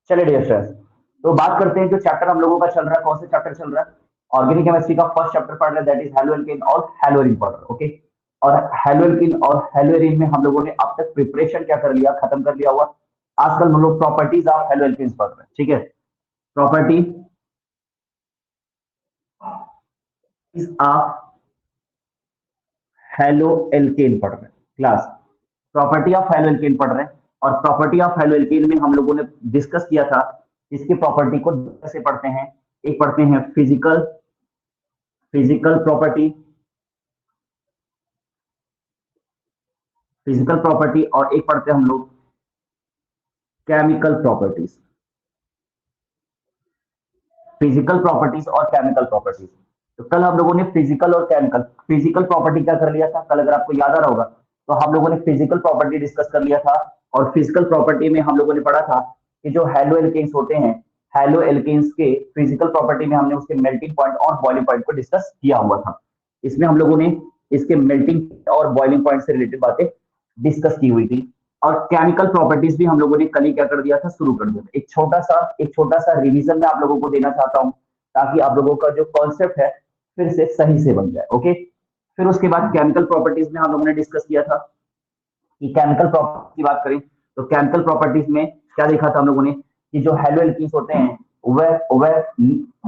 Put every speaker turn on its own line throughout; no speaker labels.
चलिए dear friends, तो बात करते हैं जो चैप्टर हम लोगों का चल रहा है, कौन सा चैप्टर चल रहा है? ऑर्गेनिक केमिस्ट्री का फर्स्ट चैप्टर पढ़ रहे हैं, दैट इज हेलोएल्केन और हेलोएरिन पढ़ रहे हैं। ओके, और हेलोएल्केन और हेलोएरिन में हम लोगों ने अब तक प्रिपरेशन क्या कर लिया, खत्म कर लिया हुआ। आजकल हम लोग प्रॉपर्टीज ऑफ हेलोएल्केन्स पढ़ रहे हैं। ठीक है, प्रॉपर्टी ऑफ हेलोएल्केन पढ़ रहे हैं क्लास। प्रॉपर्टी ऑफ हेलोएल्केन पढ़ रहे हैं, और प्रॉपर्टी ऑफ हेलोएल्केन में हम लोगों ने डिस्कस किया था इसकी प्रॉपर्टी को कैसे पढ़ते हैं। एक पढ़ते हैं physical physical property, physical property, और एक पढ़ते हैं हम लोग केमिकल प्रॉपर्टीज। फिजिकल प्रॉपर्टीज और केमिकल प्रॉपर्टीज। तो कल हम लोगों ने फिजिकल और केमिकल, फिजिकल प्रॉपर्टी क्या कर लिया था कल, अगर आपको याद आ रहा होगा, तो हम लोगों ने फिजिकल प्रॉपर्टी डिस्कस कर लिया था। और फिजिकल प्रॉपर्टी में हम लोगों ने पढ़ा था कि जो हैलो एल्केन्स होते हैं, हैलो एल्केन्स के फिजिकल प्रॉपर्टी में हमने उसके मेल्टिंग पॉइंट और बॉइलिंग पॉइंट को डिस्कस किया हुआ था। इसमें हम लोगों ने इसके मेल्टिंग और बॉइलिंग पॉइंट से रिलेटेड बातें डिस्कस की हुई थी। और केमिकल प्रॉपर्टीज भी हम लोगों ने कल ही क्या कर दिया था, शुरू कर दिया था। एक छोटा सा रिवीजन मैं आप लोगों को देना चाहता हूं, ताकि आप लोगों का जो कॉन्सेप्ट है फिर से सही से बन जाए। ओके, फिर उसके बाद केमिकल प्रॉपर्टीज में हम लोगों ने डिस्कस किया था कि केमिकल प्रॉपर्टी की बात करें तो केमिकल प्रॉपर्टीज में क्या देखा था हम लोगों ने कि जो हेलो एल्कीन्स होते हैं वह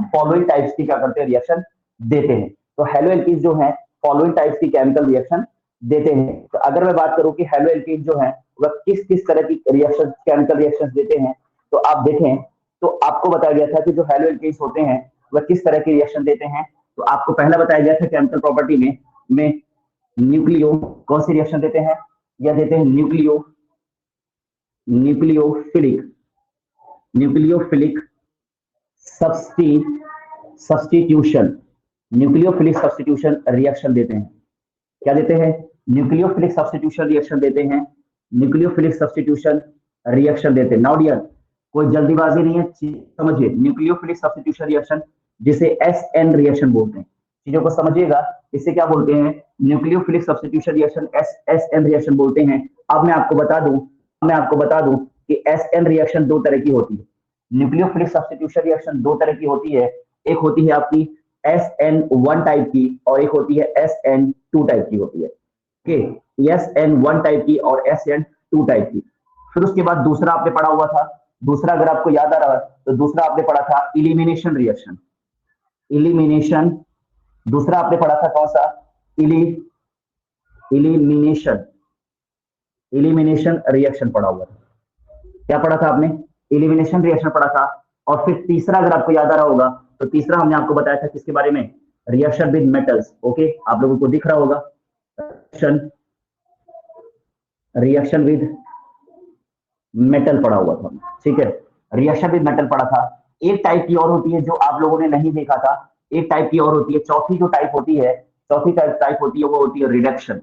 फॉलोइंग टाइप्स की क्या करते हैं, रिएक्शन देते हैं। तो हेलो एल्कीन्स जो है फॉलोइंग टाइप्स की केमिकल रिएक्शन देते हैं। तो अगर मैं बात करूं कि हेलो एल्कीन्स जो है वह किस किस तरह की रिएक्शन, केमिकल रिएक्शन देते हैं, तो आप देखें तो आपको बताया गया था कि जो हेलो एल्कीन्स होते हैं वह किस तरह की रिएक्शन देते हैं। तो आपको पहला बताया गया था केमिकल प्रॉपर्टी में न्यूक्लियो कौन सी रिएक्शन देते हैं, या देते हैं nucleophilic nucleophilic substitution nucleophilic substitution reaction देते हैं। क्या देते हैं? न्यूक्लियोफिलिक सब्स्टिट्यूशन रिएक्शन देते हैं। न्यूक्लियोफिलिक सब्स्टिट्यूशन रिएक्शन देते हैं। नाउ डियर, कोई जल्दीबाजी नहीं है, समझिए। न्यूक्लियोफिलिक सब्स्टिट्यूशन रिएक्शन जिसे एसएन रिएक्शन बोलते हैं, चीजों को समझिएगा। इसे क्या बोलते हैं? Nucleophilic substitution reaction SN reaction बोलते हैं। अब मैं आपको बता दूं कि एसएन रिएक्शन दो तरह की होती है। न्यूक्लियोफिलिक सब्स्टिट्यूशन रिएक्शन दो तरह की होती है। एक होती है आपकी SN1 टाइप की, और एक होती है SN2 टाइप की होती है। ओके, SN1 टाइप की और SN2 टाइप की। फिर उसके बाद दूसरा आपने पढ़ा हुआ था, दूसरा अगर आपको याद आ रहा है तो दूसरा आपने पढ़ा था इलिमिनेशन रिएक्शन। इलिमिनेशन दूसरा आपने पढ़ा था कौन सा? इलिमिनेशन इलिमिनेशन रिएक्शन पढ़ा हुआ था। क्या पढ़ा था आपने? इलिमिनेशन रिएक्शन पढ़ा था। और फिर तीसरा अगर आपको याद आ रहा होगा तो तीसरा हमने आपको बताया था किसके बारे में? Reaction with metals. ओके, आप लोगों को दिख रहा होगा, रिएक्शन विद मेटल पढ़ा हुआ था। ठीक है, रिएक्शन विद मेटल पढ़ा था। एक टाइप की और होती है जो आप लोगों ने नहीं देखा था, एक टाइप की और होती है, चौथी जो टाइप होती है, चौथी टाइप होती है वो होती है रिडक्शन।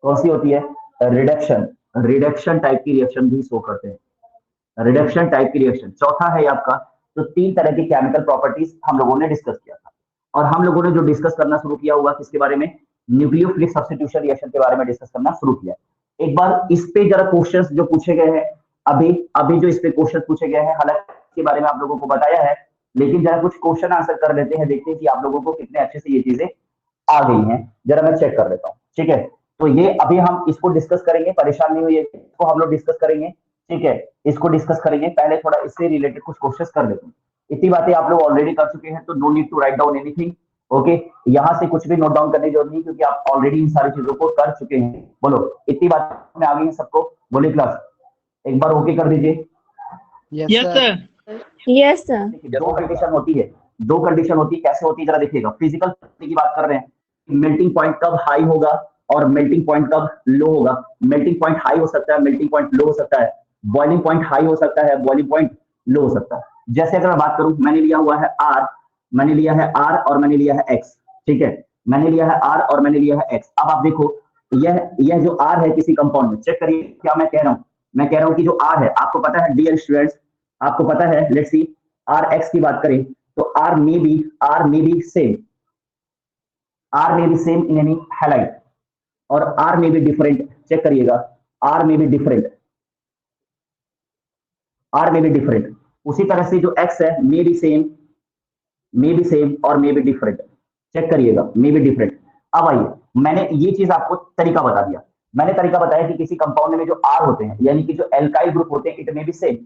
कौन सी होती है? रिडक्शन। रिडक्शन टाइप की रिएक्शन भी शो करते हैं, रिडक्शन टाइप की रिएक्शन चौथा है आपका। तो तीन तरह की केमिकल प्रॉपर्टीज हम लोगों ने डिस्कस किया था। और हम लोगों ने जो डिस्कस करना शुरू किया हुआ किसके बारे में? न्यूक्लियोफिलिक सब्स्टिट्यूशन रिएक्शन के बारे में डिस्कस करना शुरू किया। एक बार इस पे जरा क्वेश्चंस जो पूछे गए हैं, अभी अभी जो इस पे क्वेश्चन पूछे गए हैं, हालांकि इसके बारे में आप लोगों को बताया है, लेकिन जरा कुछ क्वेश्चन आंसर कर लेते हैं, देखते हैं कि आप लोगों को कितने अच्छे से ये चीजें आ गई हैं। जरा मैं चेक कर लेता हूँ। ठीक है, तो ये अभी हम इसको डिस्कस करेंगे, परेशान नहीं हुई, इसको हम लोग डिस्कस करेंगे। ठीक है, इसको डिस्कस करेंगे। पहले थोड़ा इससे रिलेटेड कुछ क्वेश्चंस कर लेते हैं। इतनी बातें आप लोग ऑलरेडी कर चुके हैं, तो no need to write down anything. Okay, यहां से कुछ भी नोट डाउन करने की जरूरत नहीं, क्योंकि आप ऑलरेडी इन सारी चीजों को कर चुके हैं। बोलो, इतनी बात में आ गई है सबको? बोलिए क्लास, एक बार ओके कर दीजिए।
Yes sir.
Yes sir.
दो कंडीशन होती है, दो कंडीशन होती है। कैसे होती है जरा देखिएगा। फिजिकल की बात कर रहे हैं, मेल्टिंग पॉइंट कब हाई होगा और मेल्टिंग पॉइंट कब लो होगा। मेल्टिंग पॉइंट हाई हो सकता है, मेल्टिंग पॉइंट लो हो सकता है। बॉइलिंग पॉइंट हाई हो सकता है, बॉइलिंग पॉइंट लो हो सकता है। जैसे अगर मैं बात करूं, मैंने लिया हुआ है R, मैंने लिया है R और मैंने लिया है X। ठीक है, मैंने लिया है R और मैंने लिया है X। अब आप देखो, यह जो R है किसी कंपाउंड में, चेक करिए क्या मैं कह रहा हूं। मैं कह रहा हूं कि जो R है, आपको पता है डियर स्टूडेंट्स, आपको पता है, लेट्स सी आर एक्स की बात करें तो R may be same in any halide, और R may be different. Check करिएगा, R may be different. R may be different. उसी तरह से जो एक्स है मे बी सेम और मे बी डिफरेंट। चेक करिएगा, मे बी डिफरेंट। अब आइए, मैंने ये चीज आपको तरीका बता दिया। मैंने तरीका बताया कि किसी कंपाउंड में जो आर होते हैं यानी कि जो एल्काइल ग्रुप होते हैं इट मे बी सेम,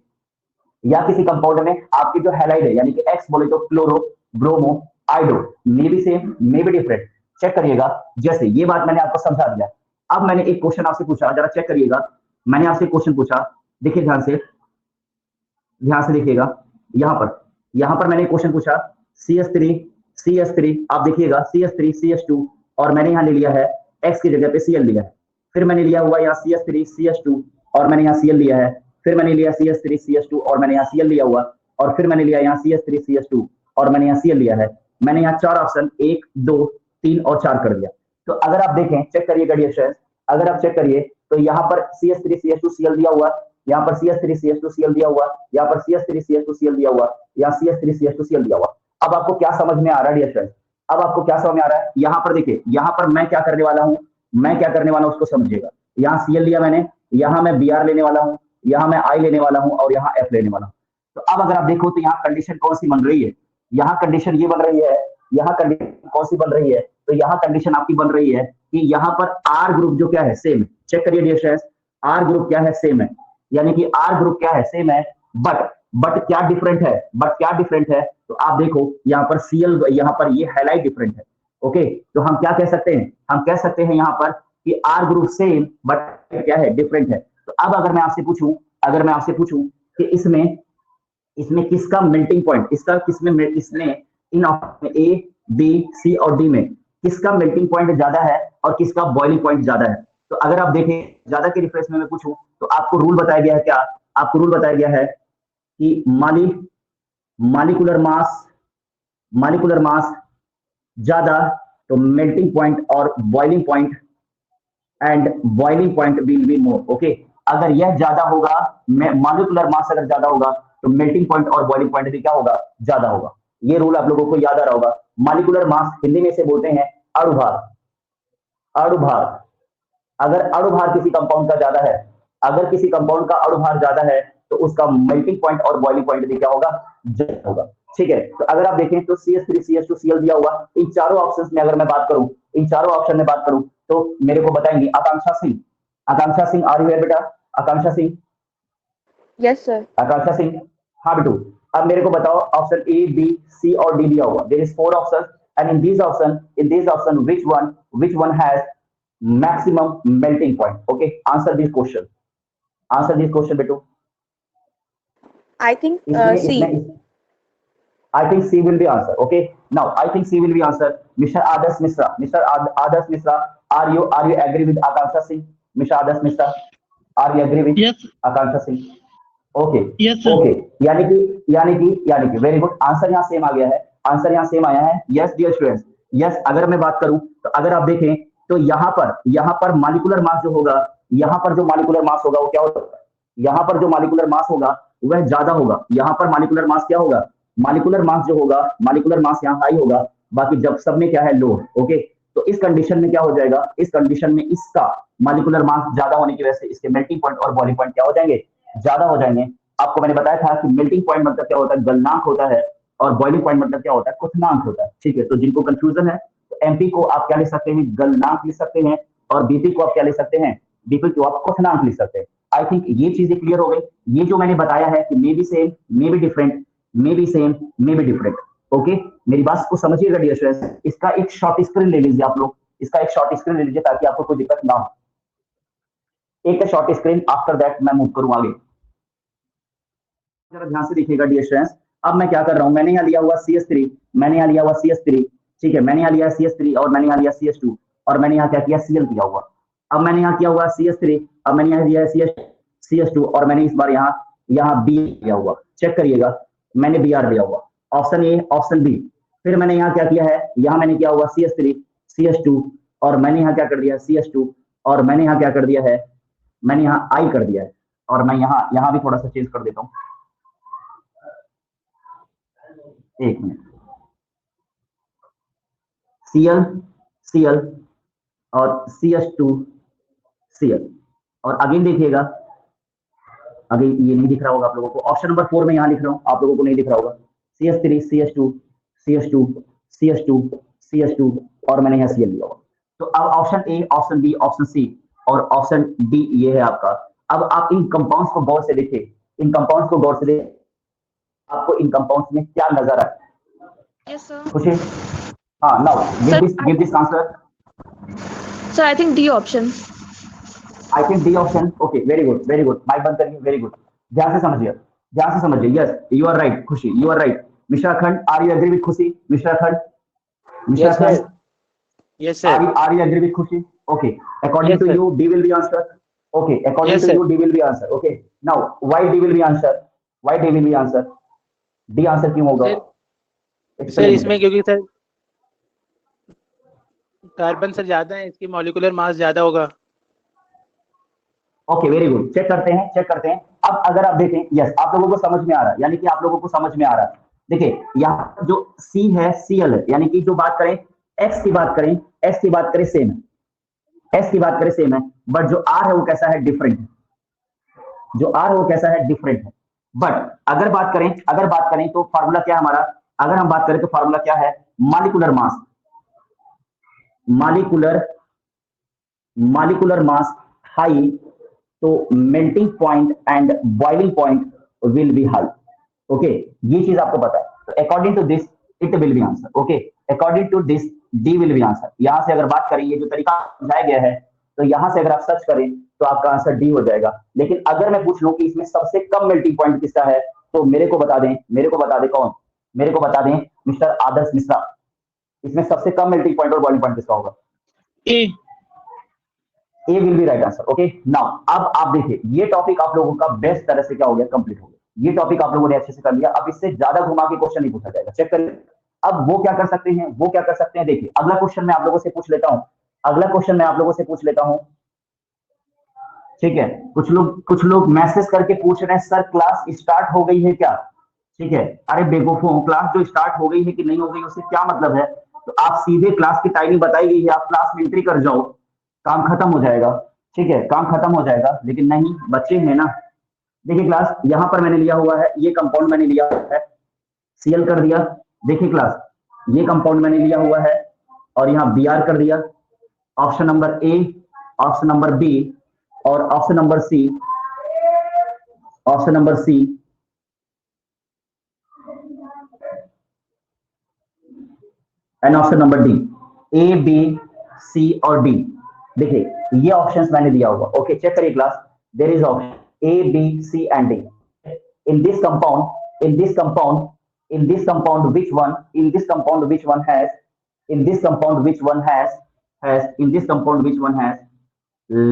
या किसी कंपाउंड में आपकी जो हैलाइड है यानी कि एक्स बोले तो chloro, bromo, iodo, may be same may be different. Check करिएगा, जैसे ये बात मैंने आपको समझा दिया। अब मैंने एक क्वेश्चन आपसे पूछा, जरा चेक करिएगा। मैंने आपसे क्वेश्चन पूछा, देखिए ध्यान से, ध्यान से देखिएगा। यहाँ पर मैंने क्वेश्चन पूछा CS3 आप देखिएगा CS3 CS2, और मैंने यहाँ ले लिया है एक्स की जगह पे Cl लिया है। फिर मैंने लिया हुआ यहाँ CS3 CS2 और मैंने यहाँ Cl लिया है। फिर मैंने लिया CS3 CS2 और मैंने यहाँ Cl लिया हुआ, और फिर मैंने लिया यहाँ CS3 CS2 और मैंने यहाँ Cl लिया है। मैंने यहाँ 4 ऑप्शन 1 2 3 और 4 कर दिया। तो अगर आप देखें, चेक करिएगा डियर स्टूडेंट्स, अगर आप चेक करिए तो यहाँ पर CS3 CS2 Cl दिया हुआ, यहाँ पर CS3 CS2 Cl दिया हुआ, यहाँ पर CS3 CS2 Cl दिया हुआ, यहाँ CS3 CS2 Cl दिया हुआ। अब आपको क्या समझ में आ रहा है डियर फ्रेंड्स? अब आपको क्या समझ में आ रहा है? यहाँ पर देखिए, यहाँ पर मैं क्या करने वाला हूँ, मैं क्या करने वाला हूँ उसको समझिएगा। यहाँ Cl लिया मैंने, यहाँ मैं Br लेने वाला हूँ, यहाँ मैं I लेने वाला हूँ और यहाँ F लेने वाला हूँ। तो अब अगर आप देखो तो यहाँ कंडीशन कौन सी बन रही है? यहाँ कंडीशन ये बन रही है, यहाँ कंडीशन कौन सी बन रही है? तो यहाँ कंडीशन आपकी बन रही है कि यहाँ पर आर ग्रुप जो क्या है सेम। चेक करिए डियर फ्रेंड्स, आर ग्रुप क्या है सेम है, यानी कि आर ग्रुप क्या है सेम है, बट क्या डिफरेंट है, बट क्या डिफरेंट है? तो आप देखो यहाँ पर Cl, यहाँ पर ये हाईलाइट डिफरेंट है। ओके, तो हम क्या कह सकते हैं? हम कह सकते हैं यहाँ पर कि आर ग्रुप सेम बट क्या है डिफरेंट है। तो अब अगर मैं आपसे पूछूं, अगर मैं आपसे पूछूं कि इसमें इसमें किसका मेल्टिंग पॉइंट, इसका किसमें इसमें इन ऑप्शन ए बी सी और डी में किसका मेल्टिंग पॉइंट ज्यादा है और किसका बॉइलिंग पॉइंट ज्यादा है? तो अगर आप देखें ज्यादा के रिफ्रेश में मैं पूछूं तो आपको रूल बताया गया है क्या? आपको रूल बताया गया है कि मालिकुलर मास, मालिकुलर मास ज्यादा तो मेल्टिंग पॉइंट और boiling point and boiling point will be more. Okay, अगर यह ज्यादा होगा, मॉलिक्यूलर मास अगर ज्यादा होगा तो मेल्टिंग पॉइंट और बॉइलिंग पॉइंट भी क्या होगा? ज्यादा होगा। ये रूल आप लोगों को याद आ रहा होगा। मॉलिक्यूलर मास हिंदी में से बोलते हैं अणुभार, अणुभार। अगर अणुभार किसी कंपाउंड का ज्यादा है, अगर किसी कंपाउंड का अणुभार ज्यादा है तो उसका मेल्टिंग पॉइंट और बॉइलिंग पॉइंट भी क्या होगा? ज्यादा होगा। ठीक है, तो अगर आप देखें तो CS3 CS2 Cl दिया हुआ, इन चारों ऑप्शंस में अगर मैं बात करूं, इन चारों ऑप्शन में बात करूं तो मेरे को बताएंगे आकांक्षा सिंह। आकांक्षा सिंह आर यू है बेटा? Akanksha Singh,
yes sir.
आकांक्षा सिंह, हाँ बेटू। अब मेरे को बताओ ऑप्शन ए बी सी और डी दिया हुआ, there is 4 options and in this option which one has maximum melting point? Okay, answer this question, answer this question बेटू।
I think
इसमें
C.
इसमें I think C will be answer. Okay, now I think C will be answer. Mr. Adarsh Mishra, Mr. Adarsh Mishra, are you agree with Akanksha Singh? Mr. Adarsh Mishra, are you agree with
Yes.
Akanksha Singh? Okay
Yes sir.
Okay, यानी कि very good, answer यहाँ same आ गया है, answer यहाँ same आया है। Yes dear students, yes. अगर मैं बात करूं तो अगर आप देखें तो यहाँ पर मॉलिक्यूलर मास जो होगा, यहाँ पर जो मॉलिक्यूलर मास होगा वो क्या होगा? यहाँ पर जो मॉलिक्यूलर मास होगा वह ज्यादा होगा। यहाँ पर मॉलिक्यूलर मास क्या होगा? मॉलिक्यूलर मास जो होगा, मॉलिक्यूलर मास यहाँ हाई होगा, बाकी जब सब में क्या है लो। ओके, तो इस कंडीशन में क्या हो जाएगा? इस कंडीशन में इसका मॉलिक्यूलर मास ज्यादा होने की वजह से इसके मेल्टिंग पॉइंट और बॉइलिंग पॉइंट क्या हो जाएंगे? ज्यादा हो जाएंगे। आपको मैंने बताया था कि मेल्टिंग पॉइंट मतलब क्या होता है? गलनांक होता है, और बॉइलिंग पॉइंट मतलब क्या होता है? क्वथनांक होता है। ठीक है, तो जिनको कंफ्यूजन है तो एमपी को आप क्या लिख सकते हैं? गलनांक लिख सकते हैं, और बीपी को आप क्या लिख सकते हैं? बीपी को आप क्वथनांक लिख सकते हैं। आई थिंक ये चीजें क्लियर हो गई। ये जो मैंने बताया है कि मे be same may be different, may be same may be different. Okay, मेरी बात को समझिएगा डियर स्टूडेंट्स। इसका एक शॉर्ट स्क्रीन ले लीजिए आप लोग, इसका एक शॉर्ट स्क्रीन ले लीजिए ताकि आपको कोई दिक्कत ना हो। एक शॉर्ट स्क्रीन, आफ्टर दैट मैं मूव करूँ आगे। जरा ध्यान से देखिएगा डियर स्टूडेंट्स। अब मैं क्या कर रहा हूं, मैंने यहाँ लिया हुआ CS3, मैंने यहाँ लिया हुआ CS3, ठीक है, मैंने यहाँ लिया CS3 और मैंने यहाँ लिया CS2, और मैंने यहाँ क्या किया? Cl किया हुआ। अब मैंने यहाँ किया हुआ CS3, अब मैंने यहाँ लिया CS2 और मैंने इस बार यहाँ B लिया हुआ। चेक करिएगा, मैंने Br लिया हुआ, ऑप्शन ए ऑप्शन बी। फिर मैंने यहाँ क्या किया है? यहाँ मैंने किया हुआ CS3 CS2 और मैंने यहाँ क्या कर दिया? CS2 और मैंने यहाँ क्या कर दिया है? मैंने यहाँ I कर दिया है, और मैं यहाँ भी थोड़ा सा चेंज कर देता हूँ। एक मिनट, Cl और CS2 Cl, और अगेन देखिएगा आगे ये नहीं दिख रहा होगा आप लोगों को। ऑप्शन नंबर 4 में यहाँ लिख रहा हूँ, आप लोगों को नहीं दिख रहा होगा। CH3, CH2, CH2, CH2, CH2 और मैंने यहाँ Cl लिया होगा। तो अब option A, option B, option C और ऑप्शन डी ये है आपका। अब आप इन कंपाउंड्स को गौर से देखिए, इन कंपाउंड्स को गौर से देखिए, आपको इन कंपाउंड्स में क्या नजर आए?
Yes, sir.
खुशी, हाँ, now give this answer.
Sir, I think D option.
I think D option. Okay, very good, very good. Mic बंद करिए, very good. ध्यान से समझिए, ध्यान से समझिए. Yes, you are right, खुशी, you are right. Mr. Akhand, are you agree with खुशी? Mr. Akhand, Mr.
Yes, sir.
Akhand,
Yes, sir.
are you agree with खुशी? Okay, according
Yes,
to
sir.
you, D will be answer. Okay, according
Yes,
to
sir.
you, D will be answer. Okay, now why D will be answer? Why D will be answer? D answer क्यों होगा?
Sir
Explain
इसमें
me.
क्योंकि sir carbon sir ज्यादा है, इसकी molecular mass ज्यादा होगा।
Okay, very good. Check करते हैं, चेक करते हैं। अब अगर आप देखें, यस, आप लोगों को समझ में आ रहा है, यानी कि आप लोगों को समझ में आ रहा है। देखिए यहाँ जो C है, Cl है, यानी कि जो बात करें X की बात करें, X की बात करें सेम है, S की बात करें सेम है, बट जो R है वो कैसा है? डिफरेंट है। जो R है वो कैसा है? डिफरेंट है। बट अगर बात करें तो फार्मूला क्या है हमारा? अगर हम बात करें तो फार्मूला क्या है? Molecular mass, molecular mass high, तो melting point and boiling point will be high. Okay, ये चीज आपको पता है। तो according to this it will be answer. Okay, according to this D will be answer. यहां से अगर बात करें, ये जो तरीका समझाया गया है, तो यहां से अगर आप सर्च करें तो आपका आंसर डी हो जाएगा। लेकिन अगर मैं पूछ लूं कि इसमें सबसे कम मेल्टिंग पॉइंट किसका है, तो मेरे को बता दें कौन? मेरे को बता दें मिस्टर आदर्श मिश्रा। इसमें सबसे कम मेल्टिंग पॉइंट और बॉइलिंग पॉइंट किसका होगा? A will be right answer. Okay, now अब आप देखिए, ये टॉपिक आप लोगों का बेस्ट तरह से क्या हो गया? कंप्लीट हो गया। ये टॉपिक आप लोगों ने अच्छे से कर लिया। अब इससे ज्यादा घुमा के क्वेश्चन नहीं पूछा जाएगा। चेक करिए, अब वो क्या कर सकते हैं, देखिए अगला क्वेश्चन मैं आप लोगों से पूछ लेता हूं, ठीक है? कुछ लोग मैसेज करके पूछ रहे हैं, सर क्लास स्टार्ट हो गई है क्या? ठीक है, अरे बेवकूफों, क्लास जो स्टार्ट हो गई है कि नहीं हो गई उससे क्या मतलब है? तो आप सीधे क्लास की टाइमिंग बताई गई है, आप क्लास में एंट्री कर जाओ, काम खत्म हो जाएगा। ठीक है, काम खत्म हो जाएगा। लेकिन नहीं, बच्चे हैं ना। देखिए क्लास, यहां पर मैंने लिया हुआ है, ये कंपाउंड मैंने लिया है, Cl कर दिया। देखिए क्लास, ये कंपाउंड मैंने लिया हुआ है और यहाँ Br कर दिया। Option number A, option number B और option number C, and option number D. A, B, C और डी। देखिए ये ऑप्शंस मैंने दिया हुआ। ओके, चेक करिए class, there is option A, B, C and D. in this compound in this compound in this compound which one in this compound which one has in this compound which one has in this compound which one has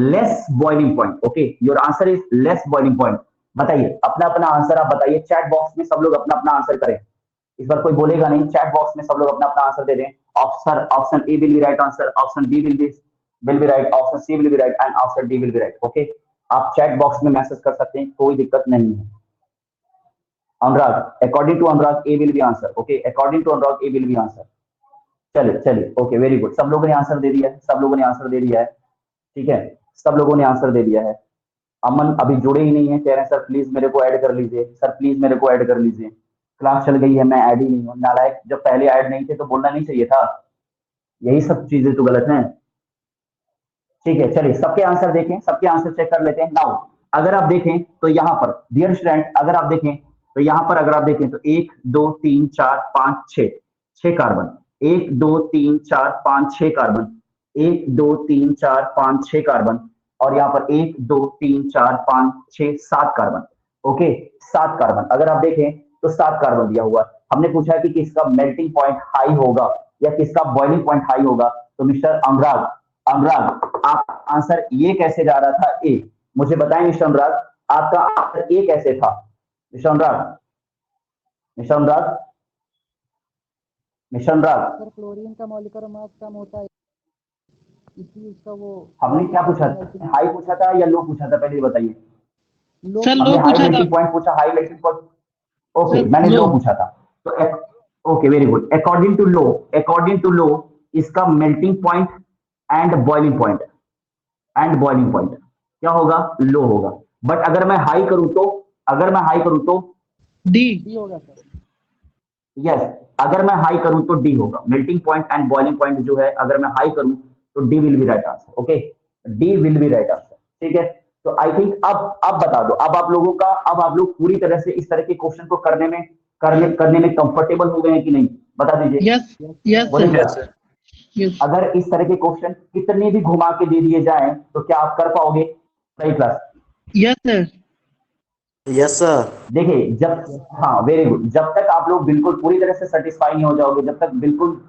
less boiling point? Okay, your answer is less boiling point. बताइए अपना अपना answer, आप बताइए chat box में, सब लोग अपना अपना आंसर करें। इस बार कोई बोलेगा नहीं, चैट बॉक्स में सब लोग अपना अपना आंसर दे दें। Option A will be right answer, option B will be right, option C will be right and option D will be right. Okay, आप चैट बॉक्स में मैसेज कर सकते हैं, कोई दिक्कत नहीं है। Anurag, according to Anurag A will be answer. Okay, according to Anurag A will be answer. चलिए, ओके, वेरी गुड। सब लोगों ने आंसर दे दिया है, ठीक है, सब लोगों ने आंसर दे दिया है। अमन अभी जुड़े ही नहीं है, कह रहे हैं सर प्लीज मेरे को ऐड कर लीजिए, क्लास चल गई है, मैं ऐड ही नहीं हूँ। नालायक, जब पहले ऐड नहीं थे तो बोलना नहीं चाहिए था। यही सब चीजें तो गलत हैं। ठीक है, चलिए सबके आंसर देखें, सबके आंसर चेक कर लेते हैं। नाउ अगर आप देखें तो यहाँ पर डियर स्टूडेंट, अगर आप देखें तो 1 2 3 4 5 6 कार्बन, 1 2 3 4 5 6 कार्बन, 1 2 3 4 5 6 कार्बन और यहाँ पर 1 2 3 4 5 6 7 कार्बन। Okay, 7 carbon. अगर आप देखें तो 7 कार्बन दिया हुआ। हमने पूछा है कि किसका मेल्टिंग पॉइंट हाई होगा या किसका बॉइलिंग पॉइंट हाई होगा। तो मिस्टर अनुराग, आप आंसर ये कैसे जा रहा था? ए, मुझे बताएं मिस्टर अनुराग, आपका आंसर ए कैसे था? मिस्टर अनुराग,
सर क्लोरीन का मॉलिक्यूलर मास कम होता है, इसलिए उसका वो।
हमने क्या पूछा था? हाई पूछा था या लो पूछा था? पहले ये बताइए।
सर
हमने हाई मेल्टिंग पॉइंट पूछा, हाई मेल्टिंग पॉइंट। ओके, मैंने लो पूछा था। तो okay, very good. According to low इसका melting point and boiling point क्या होगा? लो होगा। बट अगर मैं हाई करूं तो
डी।
डी होगा सर।
यस, अगर मैं हाई करूं तो डी होगा। Melting point and boiling point जो है, अगर मैं हाई करूं तो D will be right answer. Okay, D will be right answer. ठीक है, तो आई थिंक अब बता दो, अब आप लोग पूरी तरह से इस तरह के क्वेश्चन को करने में कंफर्टेबल हो गए हैं कि नहीं, बता दीजिए।
यस यस
बोलिए
सर।
सर,
यस
अगर इस तरह के क्वेश्चन कितने भी घुमा के दे दिए जाएं तो क्या आप कर पाओगे? सही class.
Yes sir.
Yes sir.
देखिए जब, हाँ वेरी गुड, जब तक आप लोग बिल्कुल पूरी तरह से सेटिस्फाई नहीं हो जाओगे, जब तक बिल्कुल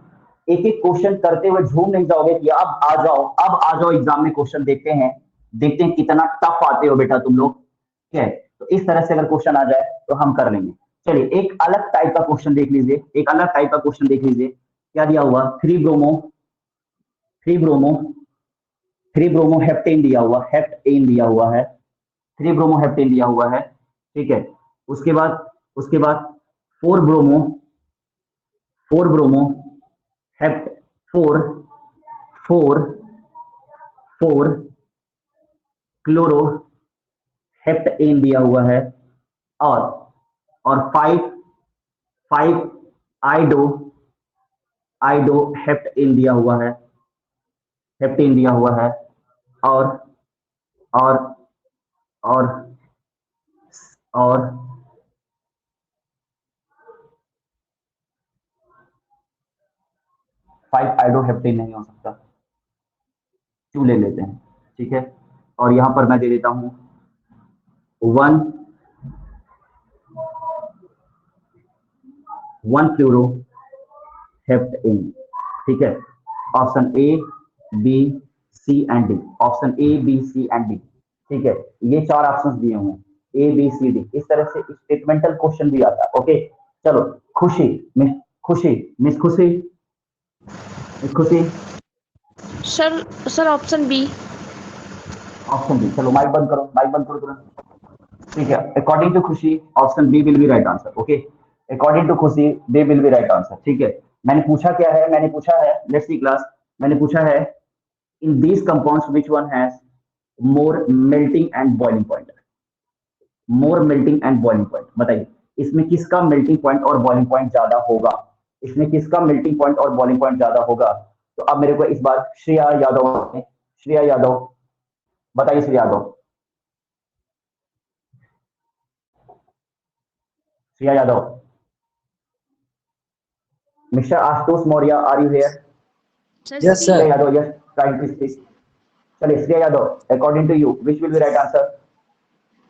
एक एक क्वेश्चन करते हुए झूम नहीं जाओगे कि अब आ जाओ एग्जाम में क्वेश्चन देखते हैं कितना टफ आते हो बेटा तुम लोग। ठीक है, तो इस तरह से अगर क्वेश्चन आ जाए तो हम कर लेंगे। चलिए एक अलग टाइप का क्वेश्चन देख लीजिए, क्या दिया हुआ, थ्री ब्रोमो हेप्टेन दिया हुआ, थ्री ब्रोमो हेप्टेन दिया हुआ है। ठीक है, उसके बाद four bromo hept four four four chloro heptane दिया हुआ है, और फाइव फाइव आइडो हेप्टेन दिया हुआ है, और और और और 5 आइडोहेप्टेन नहीं हो सकता, 2 ले लेते हैं। ठीक है, और यहां पर मैं दे देता हूं 1 फ्लोरो हेप्टेन। ठीक है, option A B C and D, option A B C and D. ठीक है, ये 4 ऑप्शंस दिए हुए हैं, ए बी सी डी। इस तरह से स्टेटमेंटल क्वेश्चन भी आता है। ओके, चलो Khushi miss Khushi
sir option B.
Option B. चलो माइक बंद करो तुरंत। ठीक है, according to Khushi option B will be right answer. Okay, according to Khushi they will be right answer. ठीक है, मैंने पूछा है लेट्स सी क्लास, मैंने पूछा है in these compounds which one has more melting and boiling point, बताइए इसमें किसका मेल्टिंग पॉइंट और बॉइलिंग पॉइंट ज्यादा होगा, तो अब मेरे को इस बार श्रेया यादव बताइए। Shreya Yadav, mister Ashutosh Maurya, are you here?
Yes
Shreya
sir.
Yadav, yes, trying to speak. चलिए Shreya Yadav, according to you which will be right answer?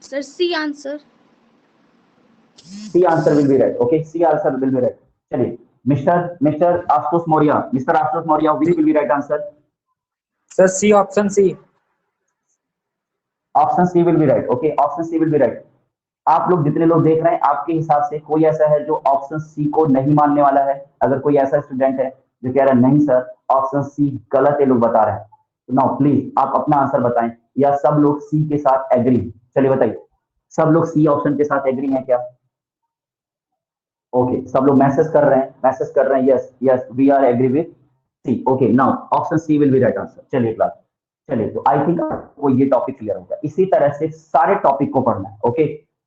Sir C answer.
C answer will be right. Okay, C answer will be right. चलिए mister Ashutosh Maurya, which will be right answer?
Sir C, option C.
Option C will be right. Okay, option C will be right. आप लोग जितने लोग देख रहे हैं, आपके हिसाब से कोई ऐसा है जो ऑप्शन सी को नहीं मानने वाला है? अगर कोई ऐसा स्टूडेंट है जो कह रहा है नहीं सर ऑप्शन सी गलत है, लोग बता रहे हैं, तो नाउ प्लीज आप अपना आंसर बताएं, या सब लोग सी के साथ एग्री? चलिए बताइए, सब लोग सी ऑप्शन के साथ एग्री हैं क्या? ओके, सब लोग मैसेज कर रहे हैं, yes we are agree with C. Okay, now option C will be right answer. चलिए क्लास, चलिए तो आई थिंक आपको ये टॉपिक क्लियर हो गया। इसी तरह से सारे टॉपिक को पढ़ना है। ओके,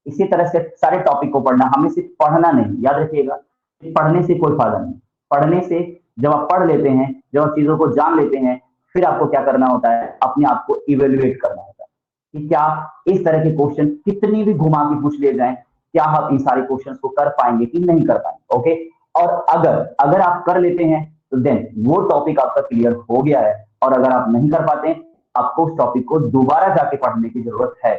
इसी तरह से सारे टॉपिक को पढ़ना, हमें सिर्फ पढ़ना नहीं, याद रखिएगा पढ़ने से कोई फायदा नहीं। पढ़ने से जब आप पढ़ लेते हैं, जब आप चीजों को जान लेते हैं, फिर आपको क्या करना होता है, अपने आप को इवेल्युएट करना होता है कि क्या इस तरह के क्वेश्चन कितनी भी घुमा के पूछ लिए जाएं, क्या आप इन सारे क्वेश्चंस को कर पाएंगे कि नहीं कर पाएंगे। ओके, और अगर आप कर लेते हैं तो देन वो टॉपिक आपका क्लियर हो गया है, और अगर आप नहीं कर पाते हैं, आपको उस टॉपिक को दोबारा जाके पढ़ने की जरूरत है।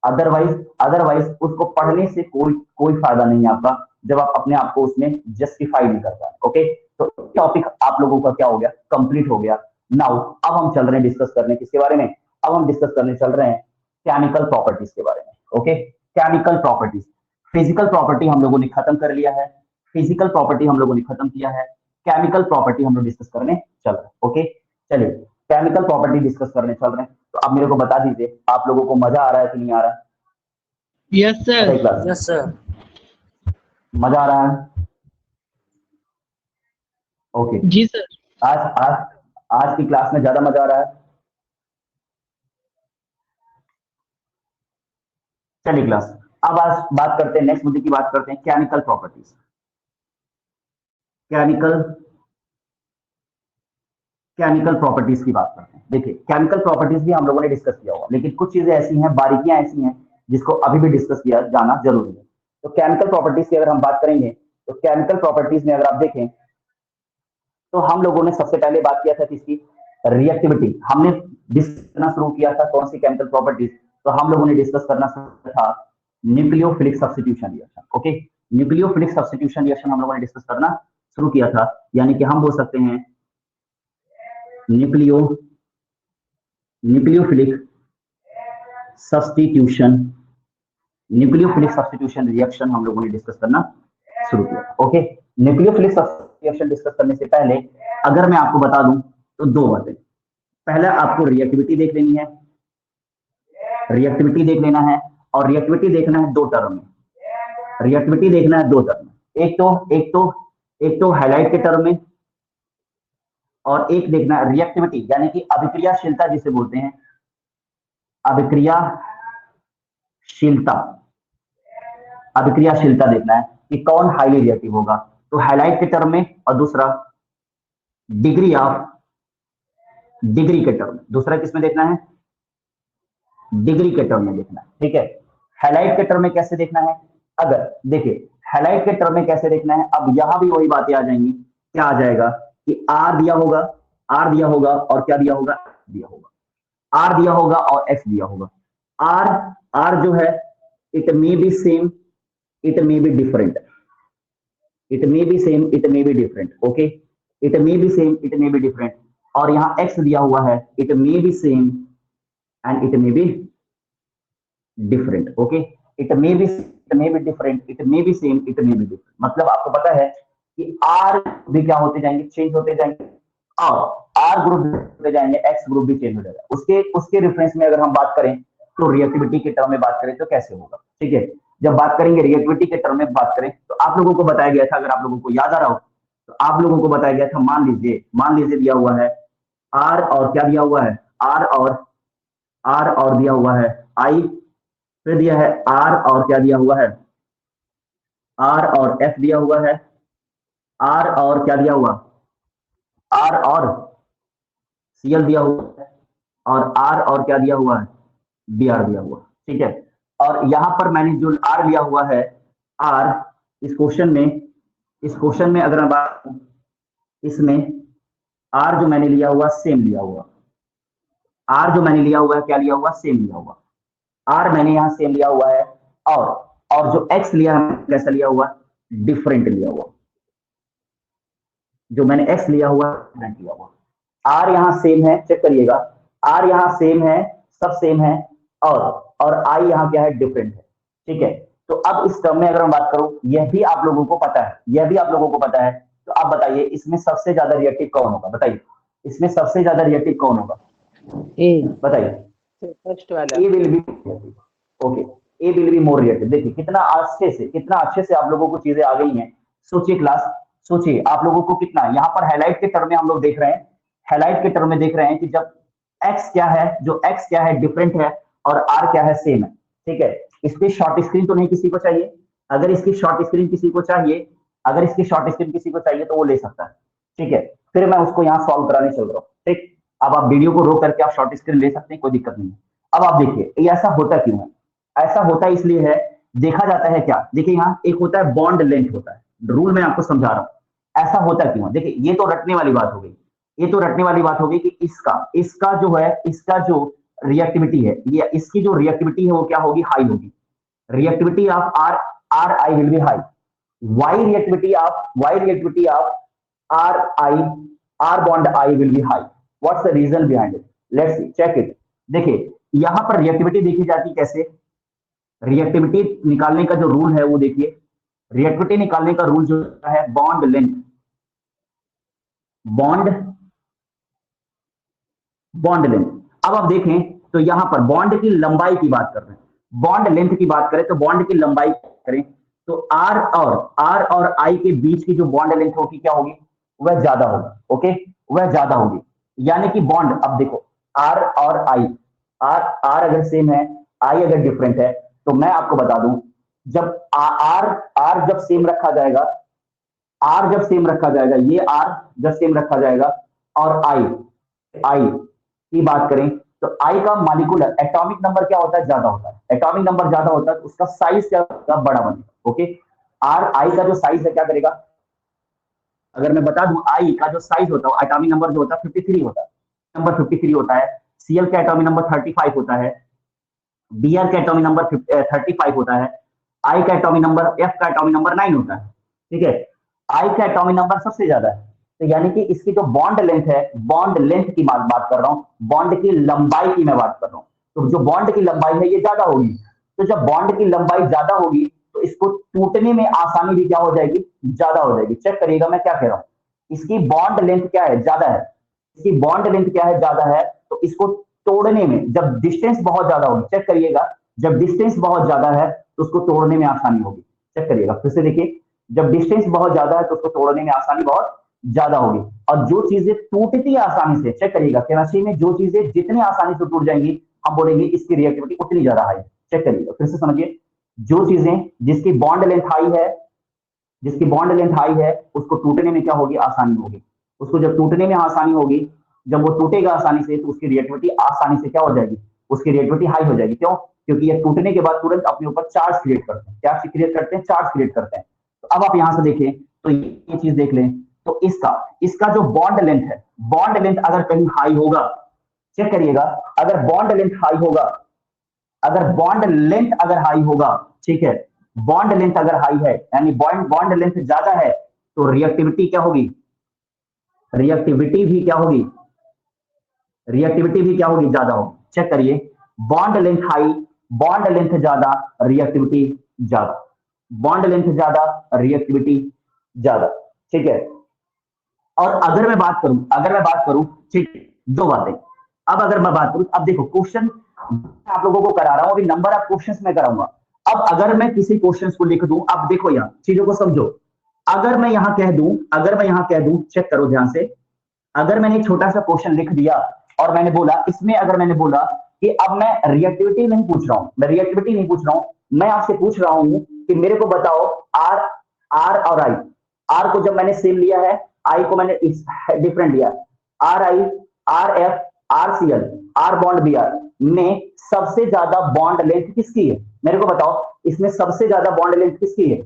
अदरवाइज उसको पढ़ने से कोई फायदा नहीं है आपका, जब आप अपने आप को उसमें जस्टिफाई नहीं कर पाए। ओके, तो टॉपिक आप लोगों का क्या हो गया, कंप्लीट हो गया। नाउ अब हम चल रहे हैं डिस्कस करने किसके बारे में, अब हम डिस्कस करने चल रहे हैं केमिकल प्रॉपर्टीज के बारे में। Okay, chemical properties, physical property हम लोगों ने खत्म कर लिया है, केमिकल प्रॉपर्टी हम लोग डिस्कस करने चल रहे हैं। ओके, चलिए केमिकल प्रॉपर्टी डिस्कस करने चल रहे हैं, तो अब मेरे को बता दीजिए आप लोगों को मजा आ रहा है कि नहीं आ रहा है?
Yes sir.
Class
yes sir.
मजा आ रहा है? ओके,
जी सर।
आज आज आज की क्लास में ज्यादा मजा आ रहा है? चलिए क्लास, अब आज बात करते हैं, नेक्स्ट मुद्दे की बात करते हैं, केमिकल प्रॉपर्टीज। केमिकल प्रॉपर्टीज की बात करते हैं। देखिए केमिकल प्रॉपर्टीज भी हम लोगों ने डिस्कस किया होगा, लेकिन कुछ चीजें ऐसी हैं, बारीकियां ऐसी हैं जिसको अभी भी डिस्कस किया जाना जरूरी है। तो केमिकल प्रॉपर्टीज की अगर हम बात करेंगे तो केमिकल प्रॉपर्टीज में अगर आप देखें तो हम लोगों ने सबसे पहले बात किया था किसकी, रिएक्टिविटी। हमने डिस्कस करना शुरू किया था कौन सी केमिकल प्रॉपर्टीज, तो हम लोगों ने डिस्कस करना शुरू था nucleophilic substitution reaction. Okay, nucleophilic substitution reaction हम लोगों ने डिस्कस करना शुरू किया था, यानी कि हम बोल सकते हैं न्यूक्लियोफिलिक सब्स्टिट्यूशन रिएक्शन हम लोगों ने डिस्कस करना शुरू किया। ओके, न्यूक्लियोफिलिक रिएक्शन डिस्कस करने से पहले अगर मैं आपको बता दूं तो दो बातें। पहला आपको रिएक्टिविटी देख लेनी है, रिएक्टिविटी देख लेना है, और रिएक्टिविटी देखना है दो टर्म में, रिएक्टिविटी देखना है दो टर्म में, एक तो हाइलाइट के टर्म में, और एक देखना है रिएक्टिविटी यानी कि अभिक्रियाशीलता जिसे बोलते हैं, अभिक्रियाशीलता देखना है कि कौन हाईली रिएक्टिव होगा, तो हाइलाइट के टर्म में, और दूसरा डिग्री के टर्म में। दूसरा किसमें देखना है, डिग्री के टर्म में देखना है। ठीक है, हाइलाइट के टर्म में कैसे देखना है, अगर देखिए हाइलाइट के टर्म में कैसे देखना है, अब यहां भी वही बातें आ जाएंगी। क्या आ जाएगा कि आर दिया होगा और क्या दिया होगा, आर दिया होगा और एक्स दिया होगा। आर जो है it may be same, it may be different, okay, it may be same, it may be different, और यहाँ एक्स दिया हुआ है it may be same and it may be different. Okay, it may be different, it may be same, it may be different. मतलब आपको पता है कि आर भी क्या होते जाएंगे, चेंज होते जाएंगे, और आर ग्रुप होते जाएंगे, एक्स ग्रुप भी चेंज हो जाएगा। उसके रेफरेंस में अगर हम बात करें तो रिएक्टिविटी के टर्म में बात करें तो कैसे होगा। ठीक है, जब बात करेंगे रिएक्टिविटी के टर्म में बात करें तो आप लोगों को बताया गया था, अगर आप लोगों को याद आ रहा हो तो आप लोगों को बताया गया था, मान लीजिए दिया हुआ है आर और क्या दिया हुआ है, आर और दिया हुआ है आई, फिर दिया है आर और क्या दिया हुआ है, आर और एफ दिया हुआ है, आर और क्या दिया हुआ, आर और सीएल दिया हुआ है, और आर और क्या दिया हुआ है, बीआर दिया हुआ। ठीक है, और यहां पर मैंने जो आर लिया हुआ है, आर इस क्वेश्चन में अगर मैं बात करूं, इसमें आर जो मैंने लिया हुआ सेम लिया हुआ, आर जो मैंने लिया हुआ है क्या लिया हुआ, सेम लिया हुआ, आर मैंने यहां सेम लिया हुआ है, और जो एक्स लिया है कैसा लिया हुआ, डिफरेंट लिया हुआ, जो मैंने एक्स लिया हुआ डिफरेंट लिया हुआ। आर यहां सेम है, चेक करिएगा, आर यहां सेम है, सब सेम है, और आई यहां क्या है, डिफरेंट है। ठीक है, तो अब इस टर्म में अगर मैं बात करूं, यह भी आप लोगों को पता है, तो आप बताइए इसमें सबसे ज्यादा रिएक्टिव कौन होगा, बताइए इसमें सबसे ज्यादा रिएक्टिव कौन होगा,
ए,
बताइए,
फर्स्ट वाला,
A will be, okay, A will be more reactive. देखिए कितना अच्छे से आप लोगों को चीजें आ गई हैं। सोचिए क्लास, सोचिए आप लोगों को कितना, यहाँ पर हाइलाइट के टर्म में हम लोग देख रहे हैं, कि जब x क्या है, डिफरेंट है, और r क्या है, सेम है। ठीक है, इस पे शॉर्ट स्क्रीन तो नहीं किसी को चाहिए, अगर इसकी शॉर्ट स्क्रीन किसी को चाहिए तो वो ले सकता है। ठीक है, फिर मैं उसको यहाँ सॉल्व कराने चल रहा हूँ। ठीक, अब आप वीडियो को रोक करके आप शॉर्ट स्क्रीन ले सकते हैं, कोई दिक्कत नहीं है। अब आप देखिए ये ऐसा होता क्यों है, ऐसा होता इसलिए है, देखा जाता है क्या, देखिए यहाँ एक होता है बॉन्ड लेंथ होता है, रूल मैं आपको समझा रहा हूँ, ऐसा होता क्यों है। देखिए ये तो रटने वाली बात हो गई, कि इसका जो रिएक्टिविटी है, ये इसकी जो रिएक्टिविटी है वो क्या होगी, हाई होगी। Reactivity of R I will be high, why reactivity of R I, R bond I will be high. What's the reason behind it, let's see, check it. देखिए यहां पर रिएक्टिविटी देखी जाती कैसे, रिएक्टिविटी निकालने का जो रूल है वो देखिए, रिएक्टिविटी निकालने का रूल जो है बॉन्ड लेंथ, बॉन्ड लेंथ। अब आप देखें तो यहां पर बॉन्ड की लंबाई की बात कर रहे हैं, बॉन्ड लेंथ की बात करें तो बॉन्ड की लंबाई करें तो आर और आई के बीच की जो बॉन्ड लेंथ होगी क्या होगी, वह ज्यादा होगी। ओके, वह ज्यादा होगी, यानी कि बॉन्ड, अब देखो आर और आई, आर अगर सेम है, आई अगर डिफरेंट है, तो मैं आपको बता दूं, जब आर जब सेम रखा जाएगा, आर जब सेम रखा जाएगा, ये आर जब सेम रखा जाएगा और आई की बात करें तो आई का मॉलिक्यूलर एटॉमिक नंबर क्या होता है, ज्यादा होता है। एटॉमिक नंबर ज्यादा होता है तो उसका साइज क्या होगा, बड़ा बनेगा। ओके, आर आई का जो साइज है क्या करेगा, अगर मैं बता दूं आई का जो साइज होता है, एटॉमिक नंबर जो होता है 53 होता है, नंबर 53 होता है। सीएल का एटॉमिक नंबर 35 होता है, बीआर का एटॉमिक नंबर 35 होता है, आई का एटॉमिक नंबर, एफ का एटॉमिक नंबर 9 होता है। ठीक है, आई का एटॉमिक नंबर सबसे ज्यादा है, तो यानी कि इसकी जो बॉन्ड लेंथ है, बॉन्ड लेंथ की बात कर रहा हूं, बॉन्ड की लंबाई की मैं बात कर रहा हूं। तो जो बॉन्ड की लंबाई है ये ज्यादा होगी, तो जब बॉन्ड की लंबाई ज्यादा होगी तो इसको टूटने में आसानी भी क्या हो जाएगी, ज्यादा हो जाएगी। चेक करिएगा मैं क्या कह रहा हूं, इसकी बॉन्ड लेंथ क्या है, ज्यादा है, इसकी बॉन्ड लेंथ क्या है, ज्यादा है, तो इसको तोड़ने में जब डिस्टेंस बहुत ज्यादा होगी, चेक करिएगा, जब डिस्टेंस बहुत ज्यादा है तो उसको तोड़ने में आसानी होगी। चेक करिएगा फिर से देखिए, जब डिस्टेंस बहुत ज्यादा है तो उसको तोड़ने में आसानी बहुत ज्यादा होगी। और जो चीजें टूटती है आसानी से, चेक करिएगा केमिस्ट्री में जो चीजें जितनी आसानी से टूट जाएंगी हम बोलेंगे इसकी रिएक्टिविटी उतनी ज्यादा हाई। चेक करिएगा फिर से समझिए, जो चीजें जिसकी बॉन्ड लेंथ हाई है, जिसकी बॉन्ड लेंथ हाई है उसको टूटने में क्या होगी, आसानी होगी। उसको जब टूटने में आसानी होगी, जब वो टूटेगा आसानी से तो उसकी रिएक्टिविटी आसानी से क्या हो जाएगी, उसकी रिएक्टिविटी हाई हो जाएगी। क्यों, क्योंकि ये टूटने के बाद तुरंत अपने ऊपर चार्ज क्रिएट करते हैं। क्या क्रिएट करते हैं, चार्ज क्रिएट करते हैं। तो अब आप यहां से देखें तो ये चीज देख लें, तो इसका जो बॉन्ड लेंथ है, बॉन्ड लेंथ अगर कहीं हाई होगा, चेक करिएगा, अगर बॉन्ड लेंथ हाई होगा, अगर बॉन्ड लेंथ अगर हाई होगा, ठीक है, बॉन्ड लेंथ अगर हाई है यानी बॉन्ड लेंथ ज्यादा है तो रिएक्टिविटी क्या होगी, रिएक्टिविटी भी क्या होगी, रिएक्टिविटी भी क्या होगी, ज्यादा होगी। चेक करिए, bond length high, bond length ज्यादा, रिएक्टिविटी ज्यादा, बॉन्ड लेंथ ज्यादा, रिएक्टिविटी ज्यादा। ठीक है, और अगर मैं बात करूं, ठीक, दो बातें। अब अगर मैं बात करूं, अब देखो क्वेश्चन आप लोगों को करा रहा हूं, अभी नंबर ऑफ क्वेश्चंस में कराऊंगा। अब अगर मैं किसी क्वेश्चंस को लिख दूं, अब देखो यहां चीजों को समझो, अगर मैं यहां कह दूं, चेक करो ध्यान से, अगर मैंने एक छोटा सा क्वेश्चन लिख दिया और मैंने बोला इसमें, अगर मैंने बोला कि अब मैं रिएक्टिविटी नहीं पूछ रहा हूं, मैं आपसे पूछ रहा हूं कि मेरे को बताओ आर और आई, आर को जब मैंने सेम लिया है, आई को मैंने डिफरेंट लिया, R I, R F, R C L, R bond B R में सबसे ज्यादा बॉन्ड लेंथ किसकी है, मेरे को बताओ इसमें सबसे ज्यादा बॉन्ड लेंथ किसकी है,